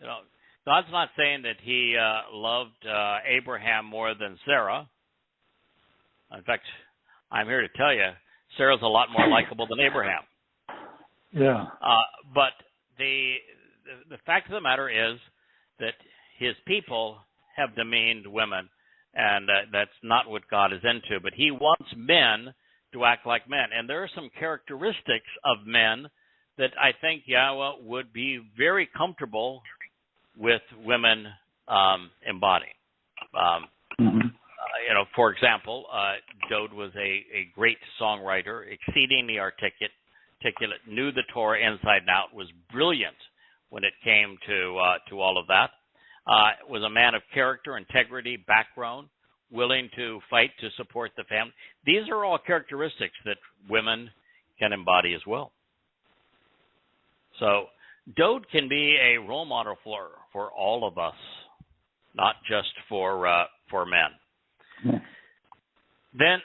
[SPEAKER 2] You know, God's not saying that he loved Abraham more than Sarah. In fact, I'm here to tell you, Sarah's a lot more likable than Abraham.
[SPEAKER 3] Yeah.
[SPEAKER 2] But the fact of the matter is that his people have demeaned women, and that's not what God is into. But he wants men to act like men. And there are some characteristics of men that I think Yahweh would be very comfortable with women embodying. For example, Dode was a great songwriter, exceedingly articulate, knew the Torah inside and out, was brilliant when it came to all of that. Was a man of character, integrity, background, willing to fight to support the family. These are all characteristics that women can embody as well. So Dode can be a role model for all of us, not just for men. Then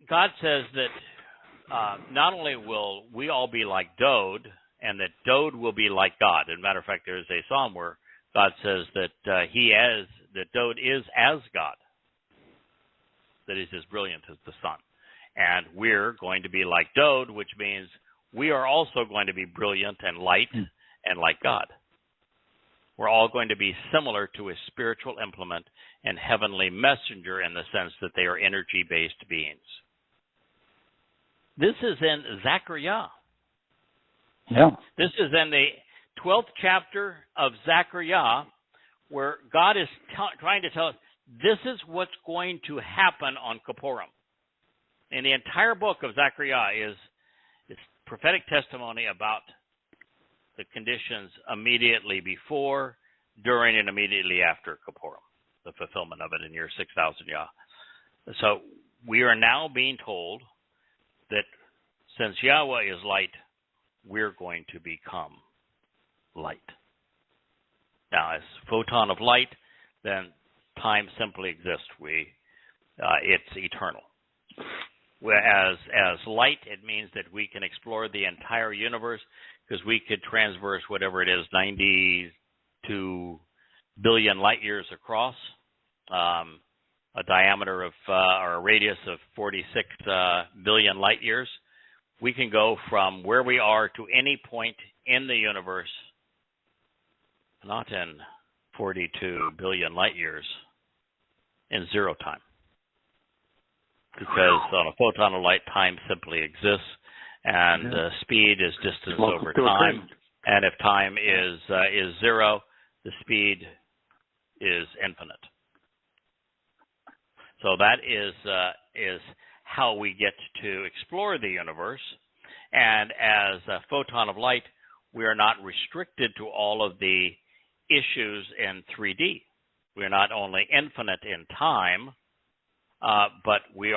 [SPEAKER 2] God says that not only will we all be like Dode, and that Dode will be like God. As a matter of fact, there is a psalm where God says that that Dode is as God, that is as brilliant as the sun. And we're going to be like Dode, which means we are also going to be brilliant and light and like God. We're all going to be similar to a spiritual implement and heavenly messenger in the sense that they are energy-based beings. This is in Zechariah.
[SPEAKER 3] Yeah.
[SPEAKER 2] This is in the 12th chapter of Zechariah, where God is trying to tell us this is what's going to happen on Kippurim. And the entire book of Zechariah is prophetic testimony about the conditions immediately before, during, and immediately after Kippurim, the fulfillment of it in year 6,000 Yah. So we are now being told that since Yahweh is light, we're going to become light. Now, as photon of light, then time simply exists. It's eternal. Whereas as light, it means that we can explore the entire universe, because we could transverse whatever it is, 92 billion light years across, a diameter of or a radius of 46 billion light years. We can go from where we are to any point in the universe, not in 42 billion light years, in zero time. Because on a photon of light, time simply exists, and speed is distance over time. And if time is zero, the speed is infinite. So that is how we get to explore the universe. And as a photon of light, we are not restricted to all of the issues in 3D. We are not only infinite in time, but we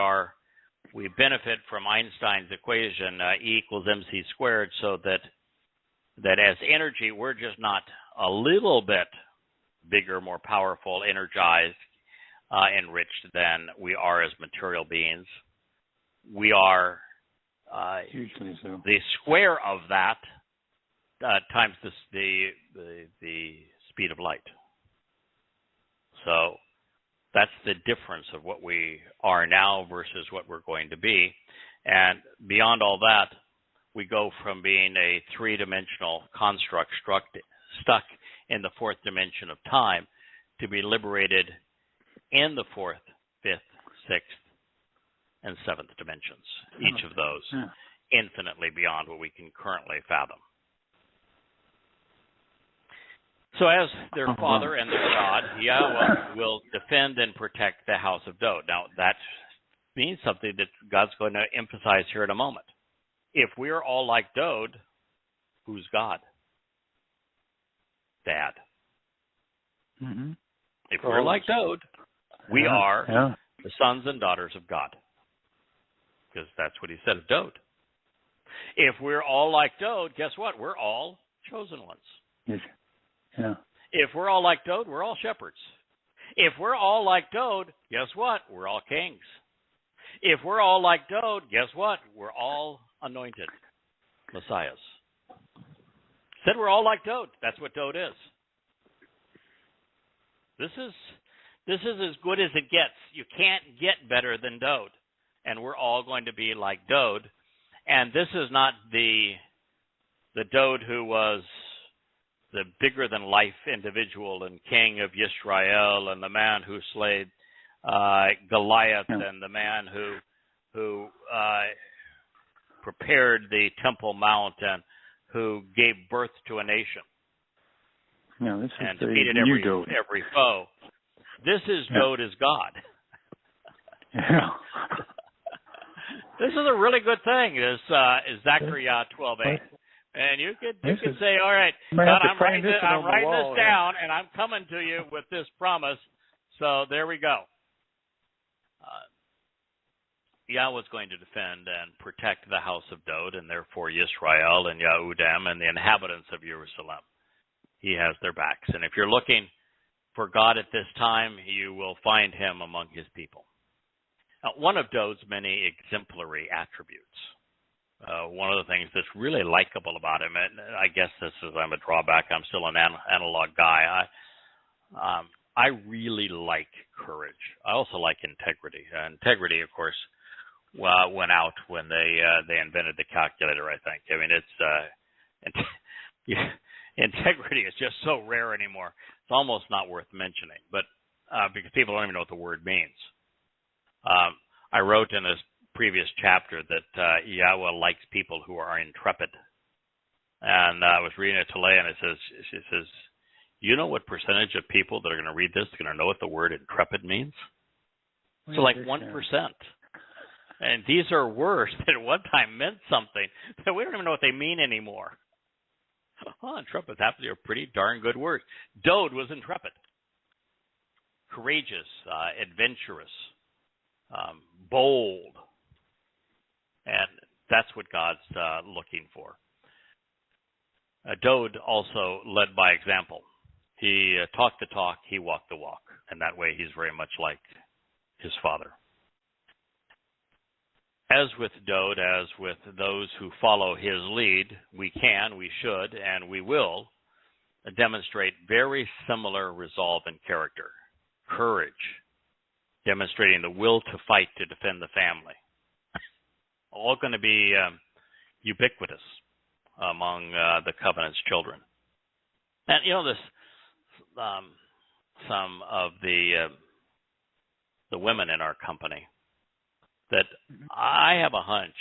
[SPEAKER 2] benefit from Einstein's equation, E equals mc squared, so that as energy, we're just not a little bit bigger, more powerful, energized, enriched than we are as material beings. We are
[SPEAKER 3] hugely so.
[SPEAKER 2] The square of that times the speed of light. So that's the difference of what we are now versus what we're going to be. And beyond all that, we go from being a three-dimensional construct stuck in the fourth dimension of time to be liberated in the fourth, fifth, sixth, and seventh dimensions, each of those infinitely beyond what we can currently fathom. So as their father and their God, Yahweh will defend and protect the house of Dode. Now, that means something that God's going to emphasize here in a moment. If we're all like Dode, who's God? Dad.
[SPEAKER 3] Mm-hmm.
[SPEAKER 2] If we're like Dode, we are the sons and daughters of God. Because that's what he said of Dode. If we're all like Dode, guess what? We're all chosen ones.
[SPEAKER 3] Yes. Yeah.
[SPEAKER 2] If we're all like Dode, we're all shepherds. If we're all like Dode, guess what? We're all kings. If we're all like Dode, guess what? We're all anointed messiahs. Said we're all like Dode. That's what Dode is. This is as good as it gets. You can't get better than Dode. And we're all going to be like Dode. And this is not the Dode who was the bigger-than-life individual and king of Yisrael, and the man who slayed Goliath, and the man who prepared the Temple Mount and who gave birth to a nation.
[SPEAKER 3] No, this is
[SPEAKER 2] and
[SPEAKER 3] the
[SPEAKER 2] defeated
[SPEAKER 3] new Dode.
[SPEAKER 2] every foe. This is Dode as God.
[SPEAKER 3] Yeah.
[SPEAKER 2] This is a really good thing. Is Zechariah 12:8. And you could say, all right, God, I'm writing this down, and I'm coming to you with this promise. So there we go. Yahweh's going to defend and protect the house of Dode, and therefore Yisrael and Yehudim and the inhabitants of Jerusalem. He has their backs. And if you're looking for God at this time, you will find him among his people. Now, one of Dode's many exemplary attributes, one of the things that's really likable about him, and I guess this is I'm a drawback, I'm still an analog guy, I really like courage. I also like integrity. Integrity, of course, went out when they invented the calculator, I think. I mean, integrity is just so rare anymore. It's almost not worth mentioning, but because people don't even know what the word means. I wrote in this previous chapter that Yahweh likes people who are intrepid. And I was reading it today, and it says, you know what percentage of people that are going to read this are going to know what the word intrepid means? So like 1%. And these are words that at one time meant something that we don't even know what they mean anymore. Intrepid happens to be a pretty darn good word. Dode was intrepid, courageous, adventurous, bold. And that's what God's looking for. Dode also led by example. He talked the talk, he walked the walk. And that way he's very much like his father. As with Dode, as with those who follow his lead, we can, we should, and we will demonstrate very similar resolve and character. Courage, demonstrating the will to fight to defend the family. All going to be ubiquitous among the covenant's children. And you know this, some of the women in our company that I have a hunch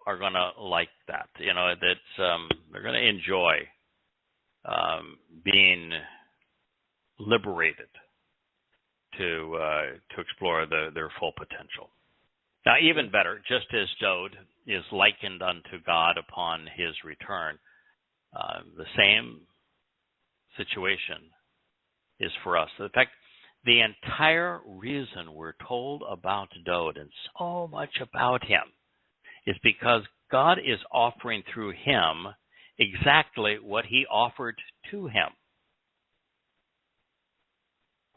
[SPEAKER 2] are going to like that. You know, that they're going to enjoy being liberated to explore their full potential. Now, even better, just as Dode is likened unto God upon his return, the same situation is for us. In fact, the entire reason we're told about Dode and so much about him is because God is offering through him exactly what he offered to him.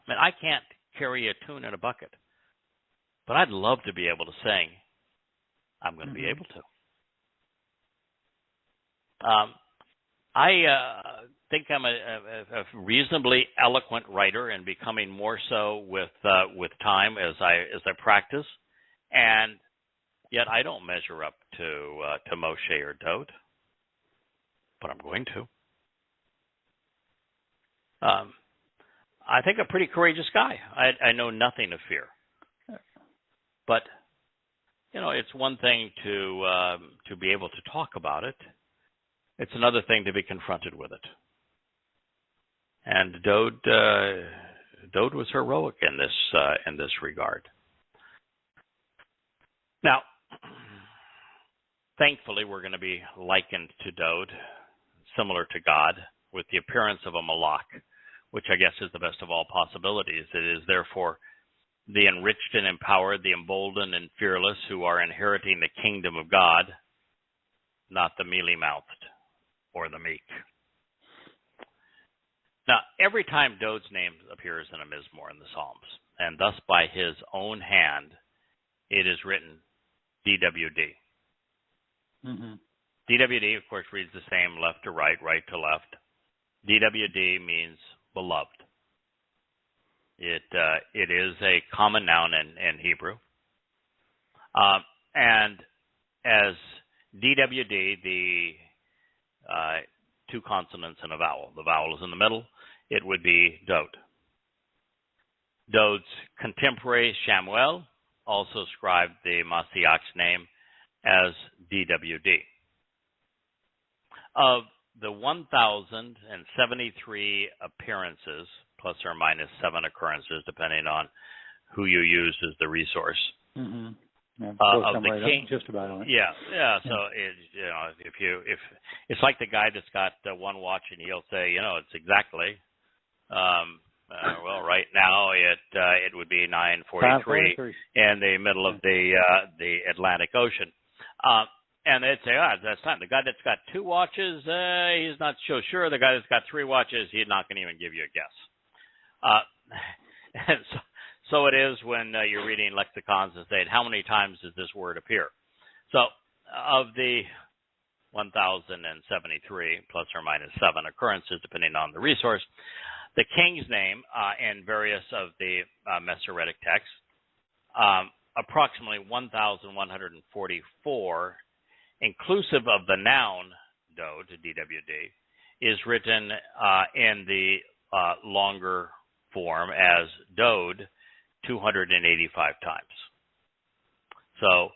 [SPEAKER 2] I mean, I can't carry a tune in a bucket, but I'd love to be able to sing. I'm going to be able to. I think I'm a reasonably eloquent writer, and becoming more so with time as I practice. And yet I don't measure up to Moshe or Dode, but I'm going to. I think I'm a pretty courageous guy. I know nothing of fear, but you know, it's one thing to be able to talk about it. It's another thing to be confronted with it. And Dode was heroic in this regard. Now, thankfully, we're going to be likened to Dode, similar to God, with the appearance of a malach, which I guess is the best of all possibilities. It is therefore the enriched and empowered, the emboldened and fearless who are inheriting the kingdom of God. not the mealy-mouthed or the meek. Now, every time Dod's name appears in a Mizmor in the Psalms, and thus by his own hand, it is written DWD.
[SPEAKER 3] Mm-hmm.
[SPEAKER 2] DWD, of course, reads the same left to right, right to left. DWD means beloved. It is a common noun in Hebrew. And as DWD, the two consonants and a vowel. The vowel is in the middle. It would be Dod. Dod's contemporary Shamuel also scribed the Mashiach's name as DWD. Of the 1,073 appearances, plus or minus 7 occurrences, depending on who you use as the resource.
[SPEAKER 3] Mm-hmm. Yeah,
[SPEAKER 2] of the king,
[SPEAKER 3] just about on it.
[SPEAKER 2] Yeah. So if it's like the guy that's got one watch and he'll say, it's exactly. Well, right now it would be 9:43 in the middle of the Atlantic Ocean, and they'd say, that's time. The guy that's got 2 watches, he's not so sure. The guy that's got 3 watches, he's not going to even give you a guess. And so it is when you're reading lexicons and saying, how many times does this word appear? So of the 1,073 plus or minus 7 occurrences, depending on the resource, the king's name in various of the Masoretic texts, approximately 1,144, inclusive of the noun Dod, DWD, is written in the longer form as Dod 285 times. So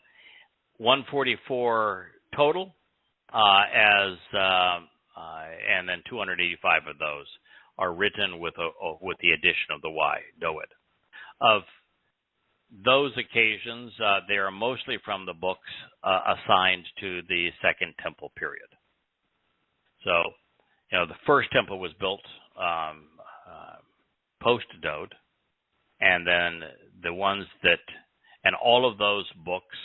[SPEAKER 2] 144 total, and then 285 of those are written with the addition of the Y, Doed. Of those occasions, they are mostly from the books assigned to the Second Temple period. So, the first temple was built post-Dod, and then the ones and all of those books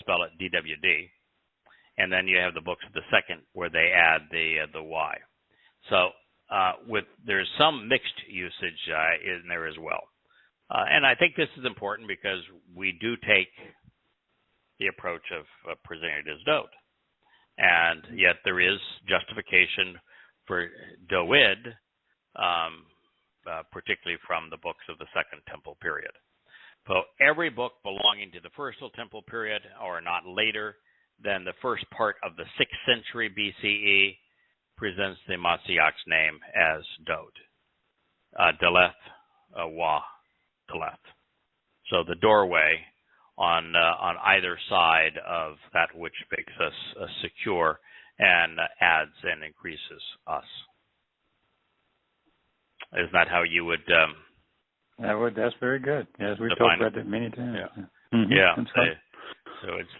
[SPEAKER 2] spell it DWD, and then you have the books of the second where they add the Y. So there's some mixed usage in there as well. And I think this is important because we do take the approach of presenting it as Dod. And yet there is justification for Doed, particularly from the books of the Second Temple period. So every book belonging to the First Temple period, or not later than the first part of the 6th century BCE, presents the Mashiach's name as Dod. Deleth, Wah, Teleth. So the doorway on either side of that which makes us secure and adds and increases us. Isn't that how you would?
[SPEAKER 3] That's very good. Yes, we've talked about that many times.
[SPEAKER 2] Yeah.
[SPEAKER 3] Mm-hmm.
[SPEAKER 2] Yeah. So it's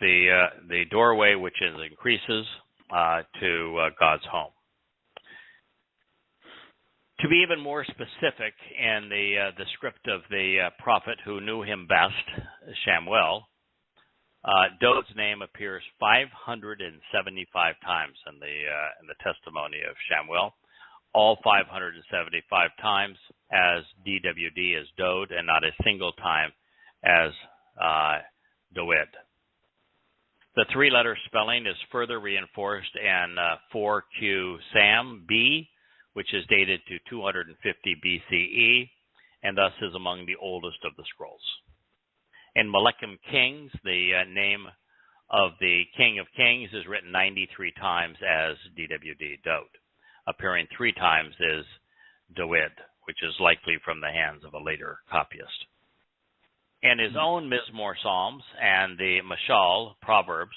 [SPEAKER 2] the doorway which increases to God's home. To be even more specific, in the script of the prophet who knew him best, Shamuel, Dod's name appears 575 times in the testimony of Shamuel. All 575 times as DWD as Dod, and not a single time as Doed. The 3-letter spelling is further reinforced in 4Q Sam B, which is dated to 250 BCE, and thus is among the oldest of the scrolls. In Melechim Kings, the name of the King of Kings is written 93 times as DWD Dod, appearing 3 times as Doed, which is likely from the hands of a later copyist. In his own Mizmor Psalms and the Mashal, Proverbs,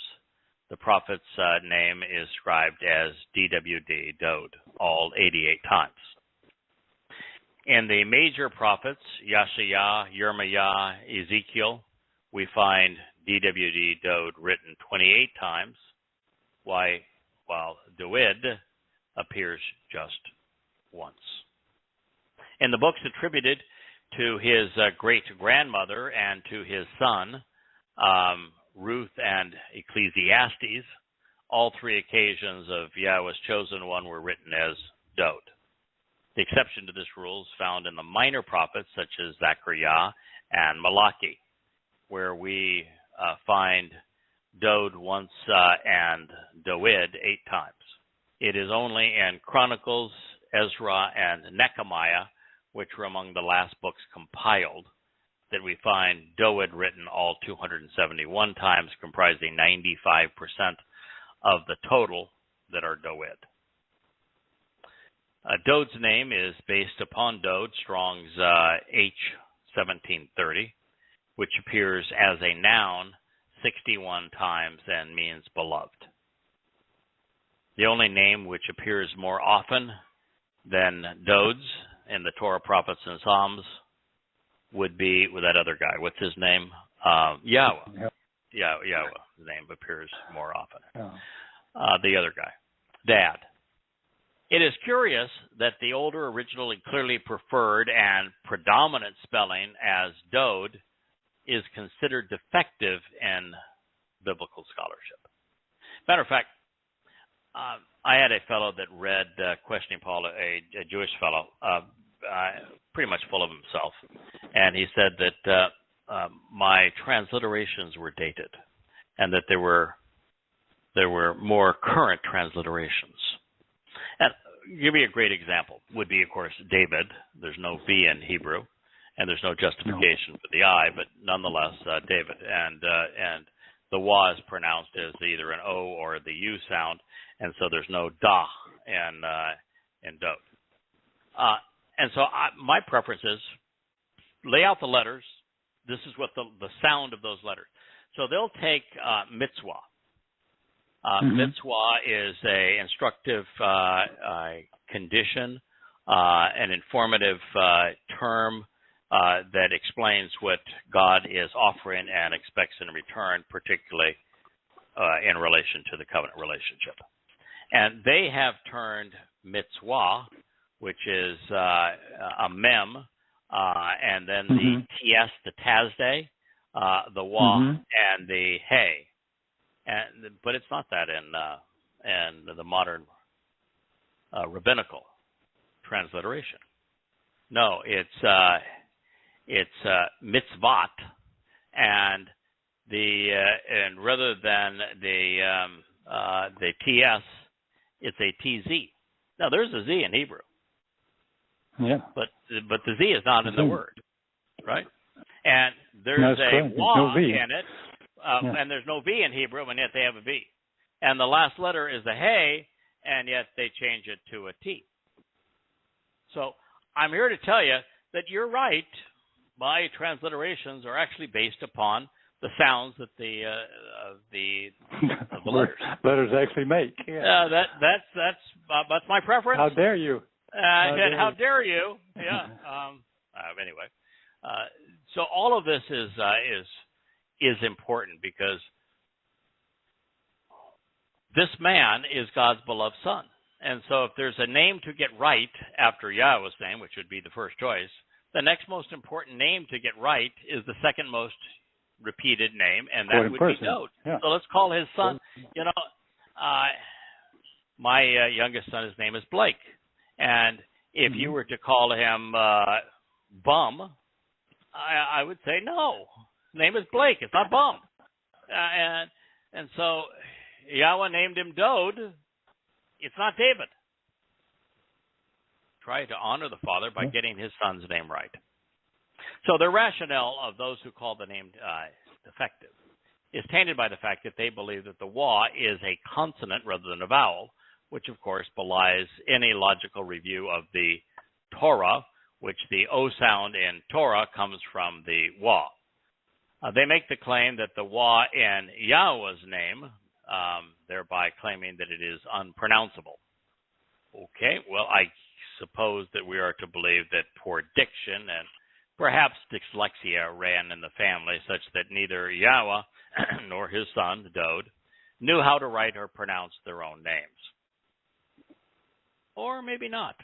[SPEAKER 2] the prophet's name is scribed as DWD Dod, all 88 times. In the major prophets, Yashaya, Yirmiyah, Ezekiel, we find DWD Dod written 28 times, while Doed appears just once. In the books attributed to his great-grandmother and to his son, Ruth, and Ecclesiastes, all three occasions of Yahweh's chosen one were written as Dod. The exception to this rule is found in the minor prophets, such as Zechariah and Malachi, where we find Dod once and Doeg 8 times. It is only in Chronicles, Ezra, and Nehemiah, which were among the last books compiled, that we find Doeg written all 271 times, comprising 95% of the total that are Doeg. Dod's name is based upon Dod, Strong's H1730, which appears as a noun 61 times and means beloved. The only name which appears more often than Dod's in the Torah, Prophets, and Psalms would be with that other guy. What's his name? Yahweh. Yahweh. His name appears more often. The other guy, Dad. It is curious that the older, originally clearly preferred and predominant spelling as Dod is considered defective in biblical scholarship. Matter of fact, I had a fellow that read Questioning Paul, a Jewish fellow, pretty much full of himself, and he said that my transliterations were dated, and that there were more current transliterations. And give me a great example would be, of course, David. There's no V in Hebrew, and there's no justification for the I, but nonetheless, David. And the Wa is pronounced as either an O or the U sound, and so there's no Da in Dod. And so my preference is lay out the letters. This is what the sound of those letters. So they'll take mitzvah. Mitzvah is a instructive condition, an informative term that explains what God is offering and expects in return, particularly in relation to the covenant relationship. And they have turned mitzvah, which is a mem, and then the ts, the tazde, the wa, and the hey. But it's not that in the modern rabbinical transliteration. No, it's mitzvot, and and rather than the ts, it's a tz. Now there's a z in Hebrew. Yeah. But the z is not in the word, right? And there's a wa in it. And there's no V in Hebrew, and yet they have a V. And the last letter is a hey, and yet they change it to a T. So I'm here to tell you that you're right. My transliterations are actually based upon the sounds that the
[SPEAKER 3] letters actually make. Yeah.
[SPEAKER 2] That's my preference.
[SPEAKER 3] How dare you?
[SPEAKER 2] How dare you? Yeah. Anyway, so all of this is important because this man is God's beloved son. And so if there's a name to get right after Yahweh's name, which would be the first choice, the next most important name to get right is the second most repeated name, and that would be Dod. Yeah. So let's call his son, my youngest son, his name is Blake. And if you were to call him Bum, I would say no. His name is Blake. It's not Bum. And so Yahweh named him Dod. It's not David. Try to honor the Father by getting his son's name right. So the rationale of those who call the name defective is tainted by the fact that they believe that the Wa is a consonant rather than a vowel, which of course belies any logical review of the Torah, which the O sound in Torah comes from the Wa. They make the claim that the Wa in Yahweh's name, thereby claiming that it is unpronounceable. Okay, well, I suppose that we are to believe that poor diction and perhaps dyslexia ran in the family, such that neither Yahweh nor his son, Dod, knew how to write or pronounce their own names. Or maybe not.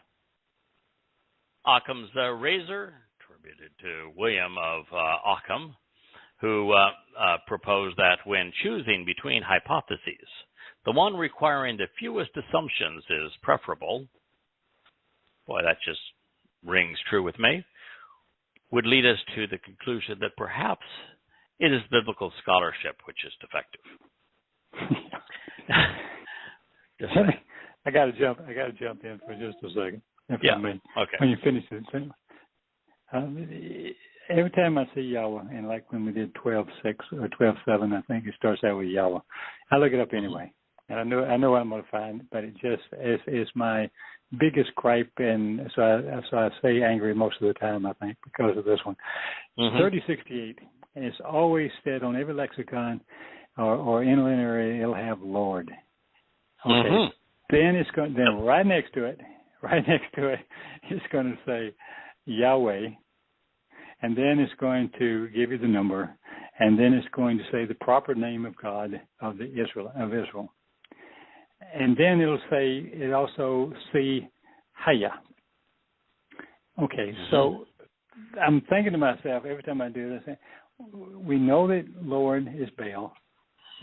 [SPEAKER 2] Occam's razor, attributed to William of Occam, who proposed that when choosing between hypotheses, the one requiring the fewest assumptions is preferable. Boy, that just rings true with me. Would lead us to the conclusion that perhaps it is biblical scholarship which is defective.
[SPEAKER 3] I got to jump in for just a second.
[SPEAKER 2] Yeah. Okay.
[SPEAKER 3] When you finish it, every time I see Yahweh, and like when we did 12:6 or 12:7, I think it starts out with Yahweh. I look it up anyway, and I know what I'm going to find, but it just is my biggest gripe, and so I stay angry most of the time, I think, because of this one. 3068, and it's always said on every lexicon or interlinear, it'll have Lord. Okay. Then it's going. Then right next to it, it's going to say Yahweh, and then it's going to give you the number, and then it's going to say the proper name of God of Israel. And then it also see Haya. Okay, so I'm thinking to myself every time I do this, we know that Lord is Baal.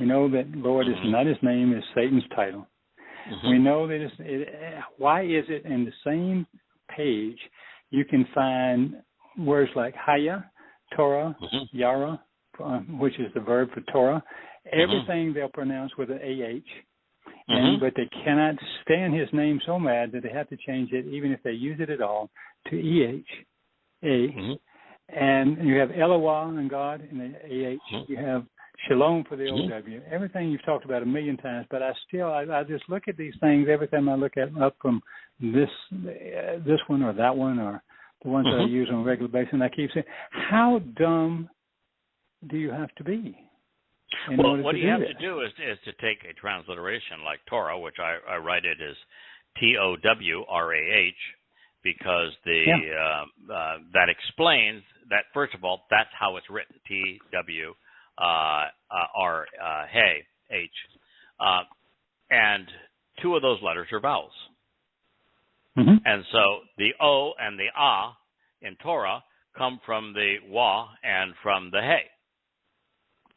[SPEAKER 3] We know that Lord is not his name, it's Satan's title. We know that why is it in the same page you can find words like Haya, Torah, Yara, which is the verb for Torah. Everything they'll pronounce with an AH, but they cannot stand his name so mad that they have to change it, even if they use it at all, to EH. And you have Elohah and God in the AH. You have Shalom for the OW. Everything you've talked about a million times, but I just look at these things every time I look at up from this one or that one or the ones that I use on a regular basis, and I keep saying, how dumb do you have to be?
[SPEAKER 2] Well, what you have to do is to take a transliteration like Torah, which I write it as Towrah, because that explains that, first of all, that's how it's written, TWRAH. And two of those letters are vowels. And so the O and the Ah in Torah come from the Wa and from the Hey.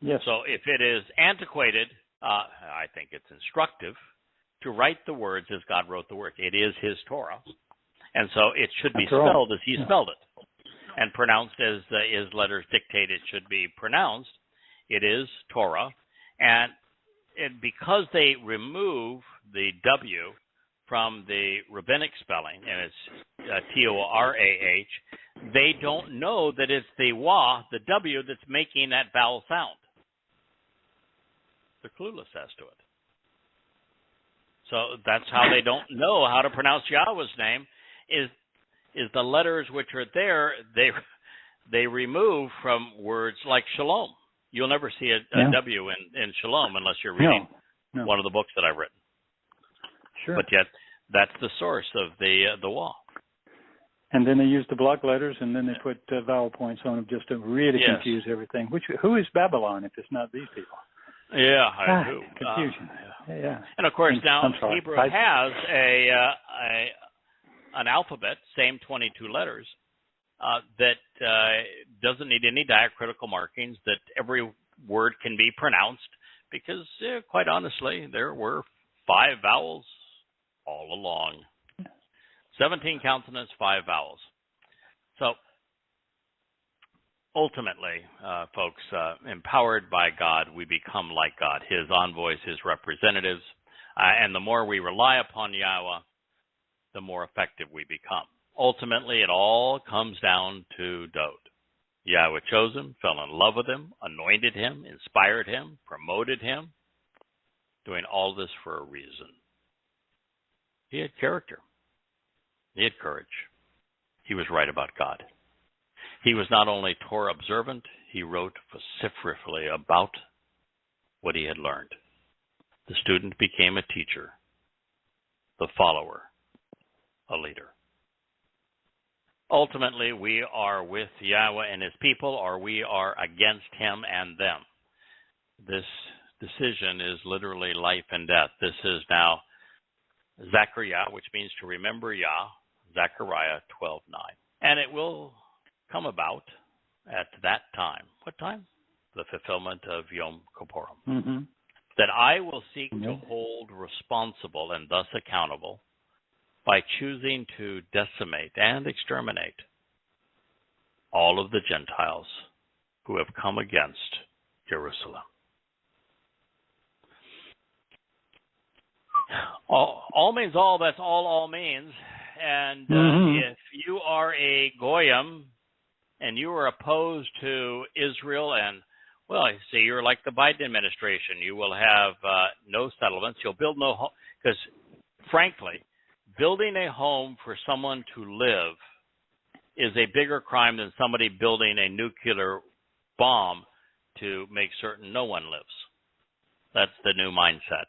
[SPEAKER 3] Yes.
[SPEAKER 2] So if it is antiquated, I think it's instructive to write the words as God wrote the words. It is his Torah. And so it should be spelled as he spelled it, and pronounced as his letters dictate it should be pronounced. It is Torah. And because they remove the W from the rabbinic spelling, and it's Torah, they don't know that it's the Wa, the W, that's making that vowel sound. They're clueless as to it. So that's how they don't know how to pronounce Yahweh's name, is the letters which are there, they remove from words like Shalom. You'll never see a W in Shalom unless you're reading one of the books that I've written.
[SPEAKER 3] Sure.
[SPEAKER 2] But yet, that's the source of the Wa.
[SPEAKER 3] And then they use the block letters, and then they put vowel points on them just to really confuse everything. An is Babylon if it's not these people?
[SPEAKER 2] Yeah,
[SPEAKER 3] confusion.
[SPEAKER 2] And of course, now Hebrew has an alphabet, same 22 letters, that doesn't need any diacritical markings, that every word can be pronounced, because quite honestly, there were 5 vowels all along. 17 consonants, 5 vowels. So ultimately, folks, empowered by God, we become like God, his envoys, his representatives. And the more we rely upon Yahweh, the more effective we become. Ultimately, it all comes down to Dod. Yahweh chose him, fell in love with him, anointed him, inspired him, promoted him, doing all this for a reason. He had character. He had courage. He was right about God. He was not only Torah observant, he wrote vociferously about what he had learned. The student became a teacher, the follower, a leader. Ultimately, we are with Yahweh and his people, or we are against him and them. This decision is literally life and death. This is now Zechariah, which means to remember Yah, Zechariah 12:9. And it will come about at that time. What time? the fulfillment of Yom Kippurim,
[SPEAKER 3] Mm-hmm.
[SPEAKER 2] that I will seek to
[SPEAKER 3] Mm-hmm.
[SPEAKER 2] hold responsible and thus accountable by choosing to decimate and exterminate all of the Gentiles who have come against Jerusalem. All means all, that's all means. And if you are a Goyim and you are opposed to Israel and, well, see, you're like the Biden administration. You will have no settlements. You'll build no home. Because, frankly, building a home for someone to live is a bigger crime than somebody building a nuclear bomb to make certain no one lives. That's the new mindset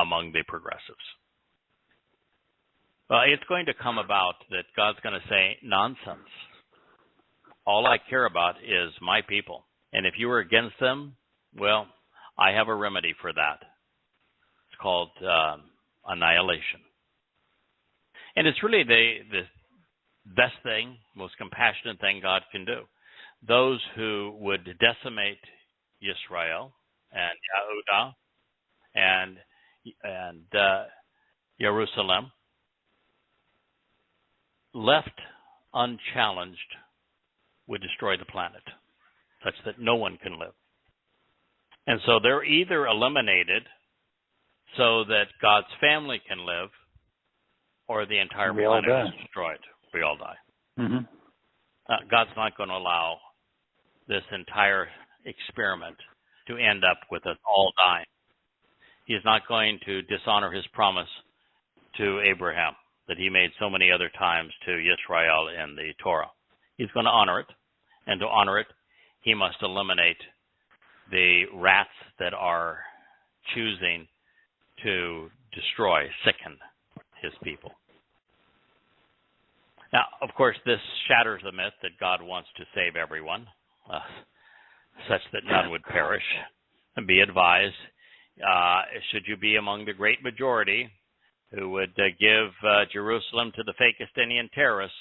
[SPEAKER 2] among the progressives. Well, it's going to come about that God's going to say, nonsense. All I care about is my people. And if you are against them, well, I have a remedy for that. It's called annihilation. And it's really the best thing, most compassionate thing God can do. Those who would decimate Yisrael and Yehuda and Jerusalem, left unchallenged, would destroy the planet, such that no one can live. And so they're either eliminated so that God's family can live, or the entire planet is destroyed. We all die. Mm-hmm. God's not going to allow this entire experiment to end up with us all dying. He's not going to dishonor his promise to Abraham that he made so many other times to Yisrael in the Torah. He's going to honor it, and to honor it, he must eliminate the rats that are choosing to destroy, sicken his people. Now, of course, this shatters the myth that God wants to save everyone, such that none would perish. And be advised, should you be among the great majority who would give Jerusalem to the fakest Indian terrorists,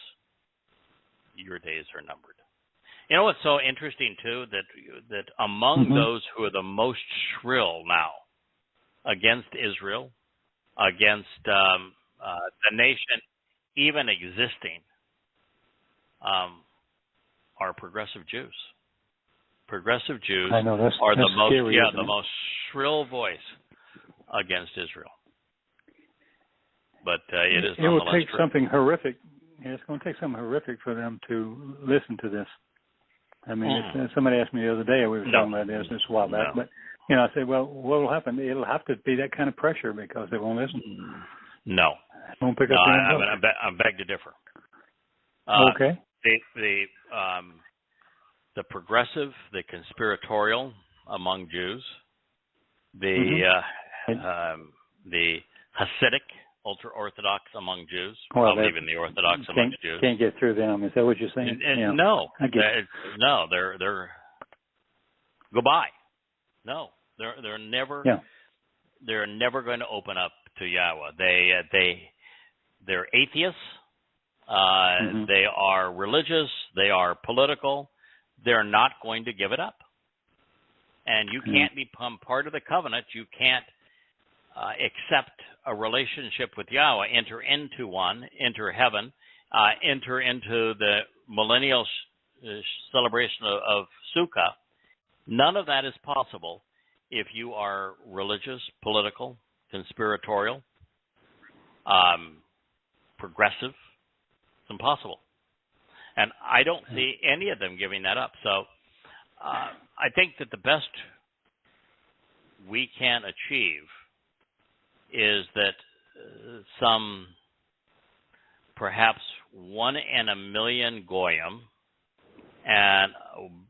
[SPEAKER 2] your days are numbered. You know what's so interesting, too, that among those who are the most shrill now against Israel, against the nation even existing, are progressive Jews. Progressive Jews are the most shrill voice against Israel. But it is. It will take
[SPEAKER 3] something horrific. It's going to take something horrific for them to listen to this. I mean, somebody asked me the other day. We were talking about this a while back, but I said, well, what will happen? It'll have to be that kind of pressure because they won't listen.
[SPEAKER 2] No.
[SPEAKER 3] Won't pick up
[SPEAKER 2] I beg to differ.
[SPEAKER 3] Okay.
[SPEAKER 2] The progressive, the conspiratorial among Jews, the Hasidic, ultra-Orthodox among Jews, probably even the Orthodox among Jews.
[SPEAKER 3] Can't get through them. Is that what you're saying?
[SPEAKER 2] No. They're goodbye. No, they're never.
[SPEAKER 3] Yeah.
[SPEAKER 2] They're never going to open up to Yahweh. They're atheists. They are religious. They are political. They're not going to give it up. And you can't become part of the covenant. You can't accept a relationship with Yahweh, enter into one, enter heaven, enter into the millennial celebration of Sukkah. None of that is possible if you are religious, political, conspiratorial, progressive. It's impossible. And I don't see any of them giving that up. So I think that the best we can achieve is that some perhaps 1 in a million Goyim and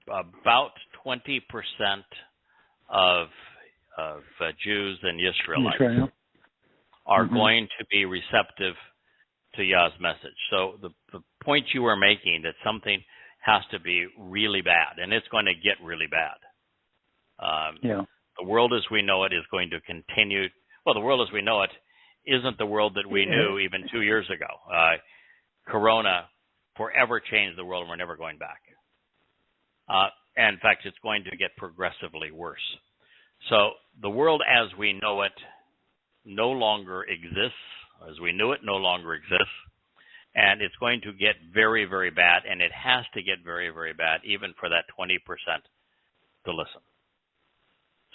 [SPEAKER 2] about 20% of Jews and Israelites are going to be receptive to Yah's message. So the point you were making that something has to be really bad, and it's going to get really bad. The world as we know it is going to continue. Well, the world as we know it isn't the world that we knew even 2 years ago. Corona forever changed the world, and we're never going back. And in fact, it's going to get progressively worse. So the world as we know it no longer exists. As we knew it no longer exists. And it's going to get very, very bad. And it has to get very, very bad, even for that 20% to listen.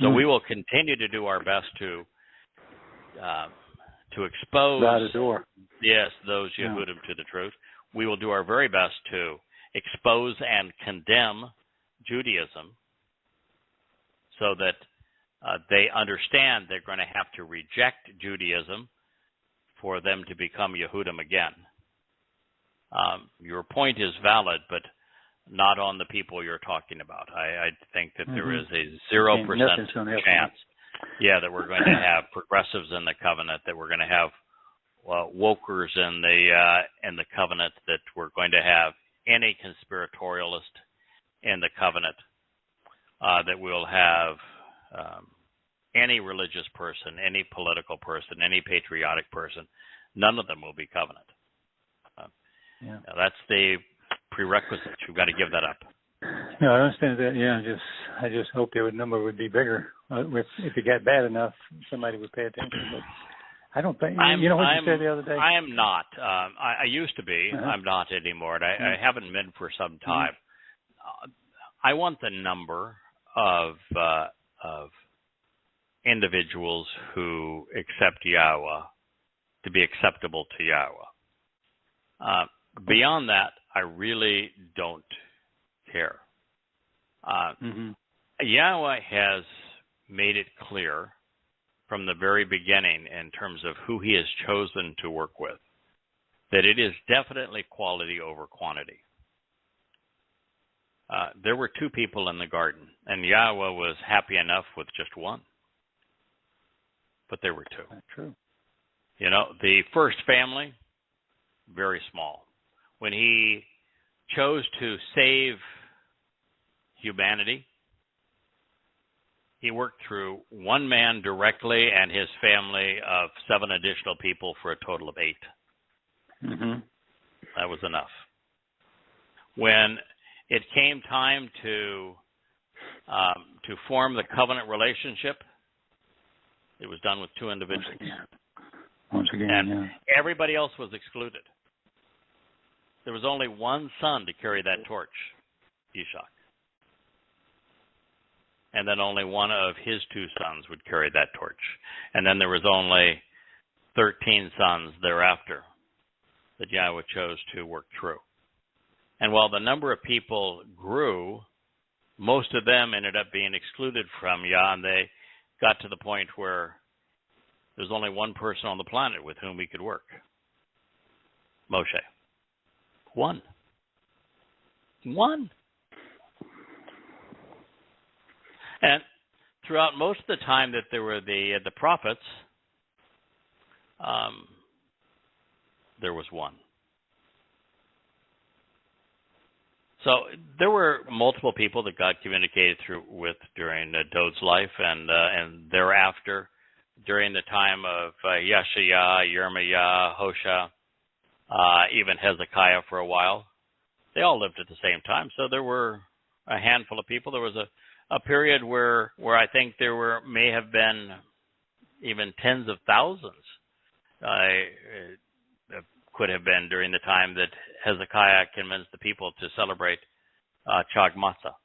[SPEAKER 2] So we will continue to do our best to expose those Yehudim to the truth. We will do our very best to expose and condemn Judaism so that they understand they're going to have to reject Judaism for them to become Yehudim again. Your point is valid, but not on the people you're talking about. I think that there is a 0% chance that we're going to have progressives in the covenant, that we're going to have wokers in the covenant, that we're going to have any conspiratorialist in the covenant, that we'll have any religious person, any political person, any patriotic person. None of them will be covenant. Now that's the prerequisite. You've got to give that up.
[SPEAKER 3] No, I understand that. Yeah, I just hope the number would be bigger. If it got bad enough, somebody would pay attention. But I don't think. You know what you said the other day?
[SPEAKER 2] I am not. I used to be. I'm not anymore. And I haven't been for some time. I want the number of individuals who accept Yahweh to be acceptable to Yahweh. Beyond that, I really don't care. Yahweh has made it clear from the very beginning in terms of who he has chosen to work with that it is definitely quality over quantity. There were two people in the garden, and Yahweh was happy enough with just one. But there were two.
[SPEAKER 3] That's true.
[SPEAKER 2] You know, the first family, very small. When he chose to save humanity, he worked through one man directly and his family of 7 additional people for a total of 8. That was enough. When it came time to form the covenant relationship, it was done with 2 individuals.
[SPEAKER 3] Once again,
[SPEAKER 2] and everybody else was excluded. There was only one son to carry that torch, Ishak. And then only one of his 2 sons would carry that torch. And then there was only 13 sons thereafter that Yahweh chose to work through. And while the number of people grew, most of them ended up being excluded from Yah, and they got to the point where there's only one person on the planet with whom we could work. Moshe. One. And throughout most of the time that there were the prophets, there was one. So there were multiple people that God communicated with during Dod's life and thereafter, during the time of Yeshaya, Yirmiah, Hosea, even Hezekiah for a while. They all lived at the same time, so there were a handful of people. There was a period where I think there may have been even tens of thousands. Could have been during the time that Hezekiah convinced the people to celebrate Chag Matzah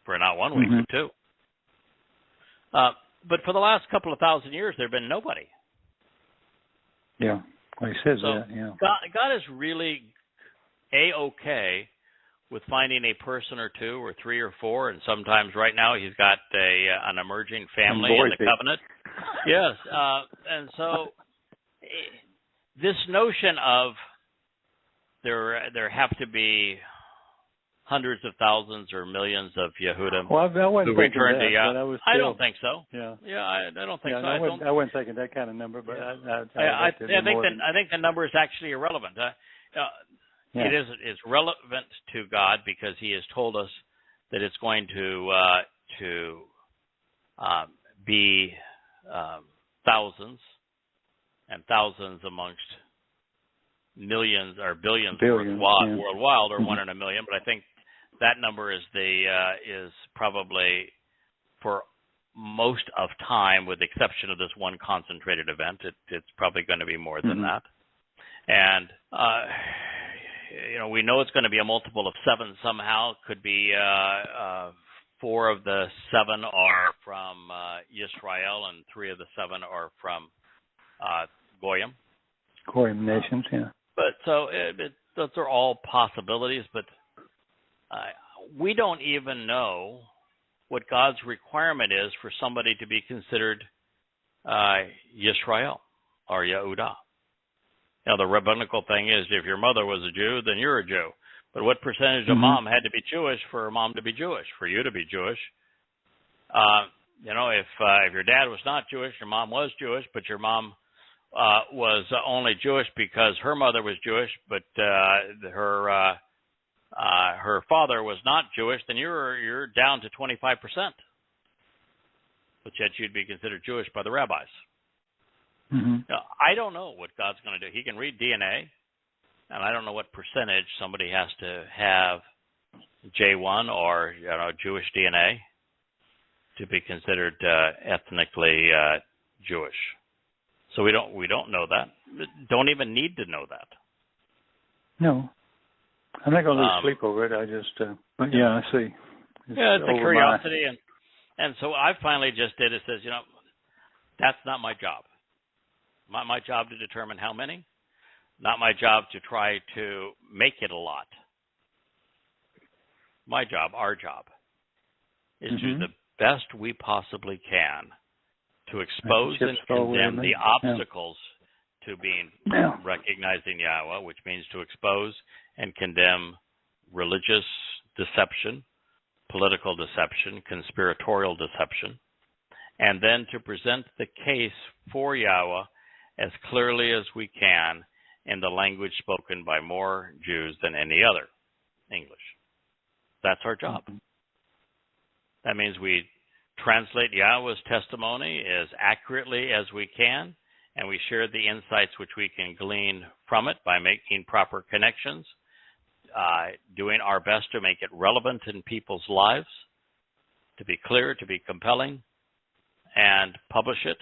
[SPEAKER 2] for not 1 week, but 2. But for the last couple of thousand years, there have been nobody.
[SPEAKER 3] Yeah, well, he says
[SPEAKER 2] so
[SPEAKER 3] that, yeah.
[SPEAKER 2] God is really A-okay with finding a person or 2 or 3 or 4, and sometimes right now he's got an emerging family in the covenant. Yes, and so this notion of there have to be hundreds of thousands or millions of Yehudim who return to Yah. I don't think so. I don't think so.
[SPEAKER 3] I wasn't thinking that kind of number, but
[SPEAKER 2] I think the number is actually irrelevant. It's relevant to God because He has told us that it's going to be thousands and thousands amongst millions or billions worldwide, or 1 in a million. But I think that number is is probably for most of time, with the exception of this one concentrated event. It's probably going to be more than that. And we know it's going to be a multiple of 7 somehow. Could be 4 of the 7 are from Yisrael, and 3 of the 7 are from Goyim.
[SPEAKER 3] Goyim nations, yeah.
[SPEAKER 2] But so those are all possibilities, but we don't even know what God's requirement is for somebody to be considered Yisrael or Yehudah. Now, the rabbinical thing is, if your mother was a Jew, then you're a Jew. But what percentage of mom had to be Jewish for mom to be Jewish, for you to be Jewish? If your dad was not Jewish, your mom was Jewish, but your mom was only Jewish because her mother was Jewish, but her father was not Jewish, then you're down to 25%. But yet you'd be considered Jewish by the rabbis. Now, I don't know what God's going to do. He can read DNA, and I don't know what percentage somebody has to have J1 or Jewish DNA to be considered ethnically Jewish. So we don't know that. Don't even need to know that.
[SPEAKER 3] No, I'm not going to lose sleep over it. I just, but yeah, I see.
[SPEAKER 2] It's a curiosity, and so I finally just did it. Says, that's not my job. My job to determine how many, not my job to try to make it a lot. My job, our job, is to do the best we possibly can to expose and condemn the obstacles to being recognizing Yahweh, which means to expose and condemn religious deception, political deception, conspiratorial deception, and then to present the case for Yahweh as clearly as we can in the language spoken by more Jews than any other, English. That's our job. That means we translate Yahweh's testimony as accurately as we can, and we share the insights which we can glean from it by making proper connections, doing our best to make it relevant in people's lives, to be clear, to be compelling, and publish it.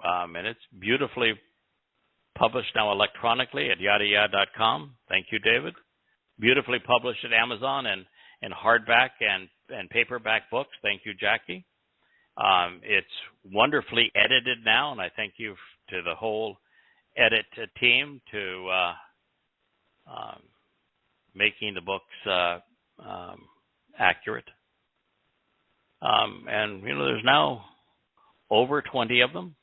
[SPEAKER 2] And it's beautifully published now electronically at yadayah.com. Thank you, David. Beautifully published at Amazon and in hardback and paperback books. Thank you, Jackie. It's wonderfully edited now, and I thank you to the whole edit team to making the books accurate. And there's now over 20 of them.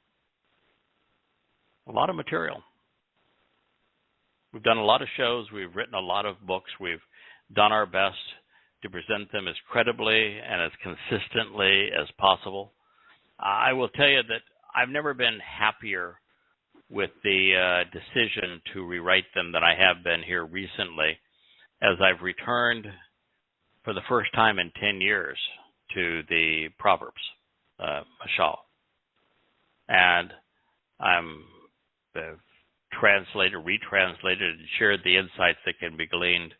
[SPEAKER 2] A lot of material. We've done a lot of shows. We've written a lot of books. We've done our best to present them as credibly and as consistently as possible. I will tell you that I've never been happier with the decision to rewrite them than I have been here recently, as I've returned for the first time in 10 years to the Proverbs, Mashal. And I'm translated, retranslated, and shared the insights that can be gleaned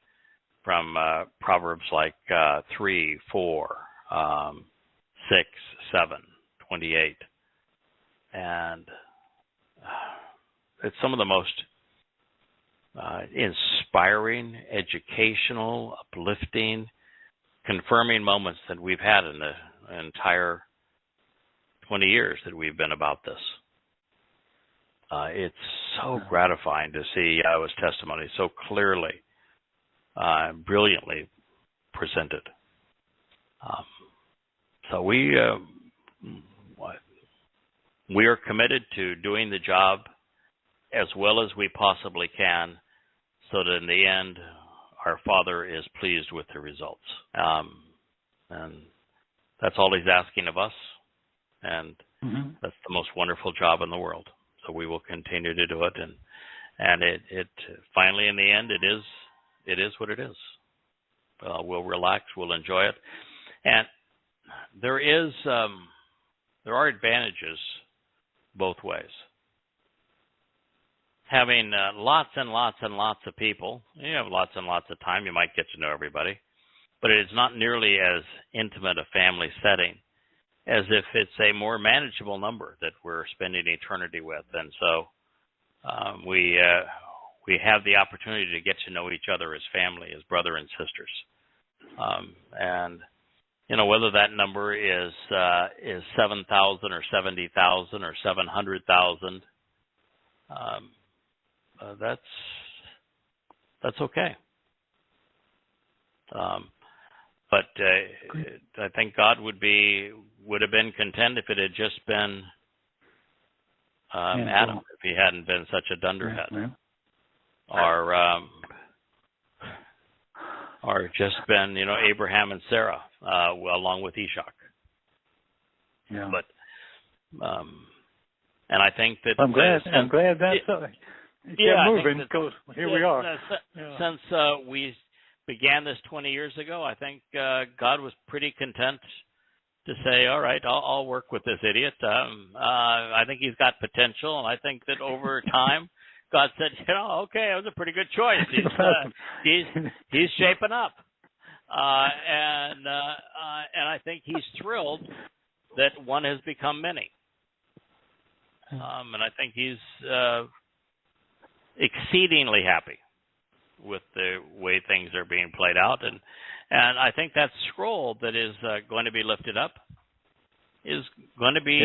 [SPEAKER 2] from Proverbs like 3, 4, 6, 7, 28. And it's some of the most inspiring, educational, uplifting, confirming moments that we've had in the entire 20 years that we've been about this. It's so gratifying to see Yahweh's testimony so clearly, brilliantly presented. So we are committed to doing the job as well as we possibly can, so that in the end, our Father is pleased with the results. And that's all He's asking of us, and that's the most wonderful job in the world. So we will continue to do it, and it finally in the end it is what it is. We'll relax, we'll enjoy it, and there are advantages both ways. Having lots and lots and lots of people, you have lots and lots of time, you might get to know everybody. but it is not nearly as intimate a family setting as if it's a more manageable number that we're spending eternity with. And so we have the opportunity to get to know each other as family, as brother and sisters. And whether that number is 7,000 or 70,000 or 700,000, that's okay. But I think God would have been content if it had just been Adam, if he hadn't been such a dunderhead, or just been Abraham and Sarah along with Ishak.
[SPEAKER 3] Yeah.
[SPEAKER 2] But and I think that
[SPEAKER 3] I'm glad that's moving because here we are.
[SPEAKER 2] Since we began this 20 years ago, I think God was pretty content to say, all right, I'll work with this idiot. I think he's got potential, and I think that over time, God said, okay, that was a pretty good choice. He's shaping up, and I think he's thrilled that one has become many, and I think he's exceedingly happy with the way things are being played out, and I think that scroll that is going to be lifted up is going to be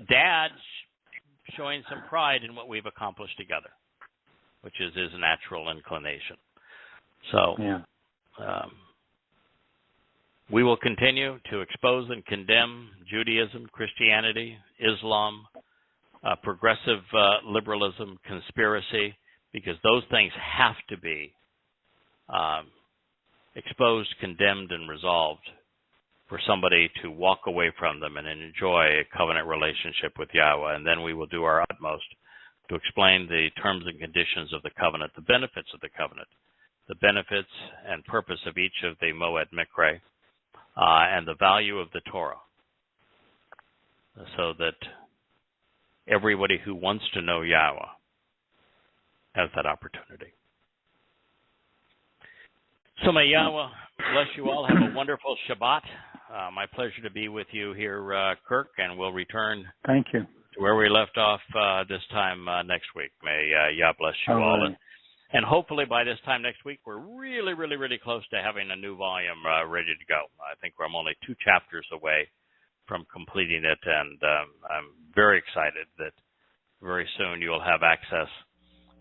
[SPEAKER 2] Dad showing some pride in what we've accomplished together, which is his natural inclination. So we will continue to expose and condemn Judaism, Christianity, Islam, progressive liberalism, conspiracy, because those things have to be exposed, condemned, and resolved for somebody to walk away from them and enjoy a covenant relationship with Yahweh. And then we will do our utmost to explain the terms and conditions of the covenant, the benefits of the covenant, the benefits and purpose of each of the Moed Mikre, and the value of the Torah, so that everybody who wants to know Yahweh has that opportunity. So may Yahweh bless you all. Have a wonderful Shabbat. My pleasure to be with you here, Kirk, and we'll return
[SPEAKER 3] Thank you.
[SPEAKER 2] to where we left off this time next week. May Yah bless you all. And hopefully by this time next week, we're really, really, really close to having a new volume ready to go. I think I'm only 2 chapters away from completing it, and I'm very excited that very soon you'll have access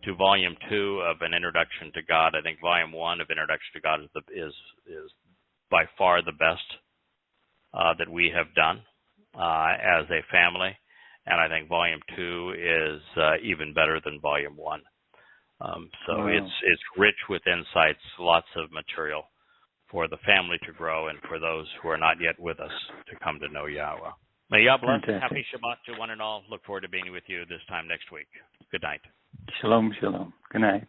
[SPEAKER 2] to Volume 2 of An Introduction to God. I think Volume 1 of Introduction to God is by far the best that we have done as a family, and I think Volume 2 is even better than Volume 1. So it's rich with insights, lots of material for the family to grow and for those who are not yet with us to come to know Yahweh. May Yah bless. Happy Shabbat to one and all. Look forward to being with you this time next week. Good night.
[SPEAKER 3] Shalom, shalom. Good night.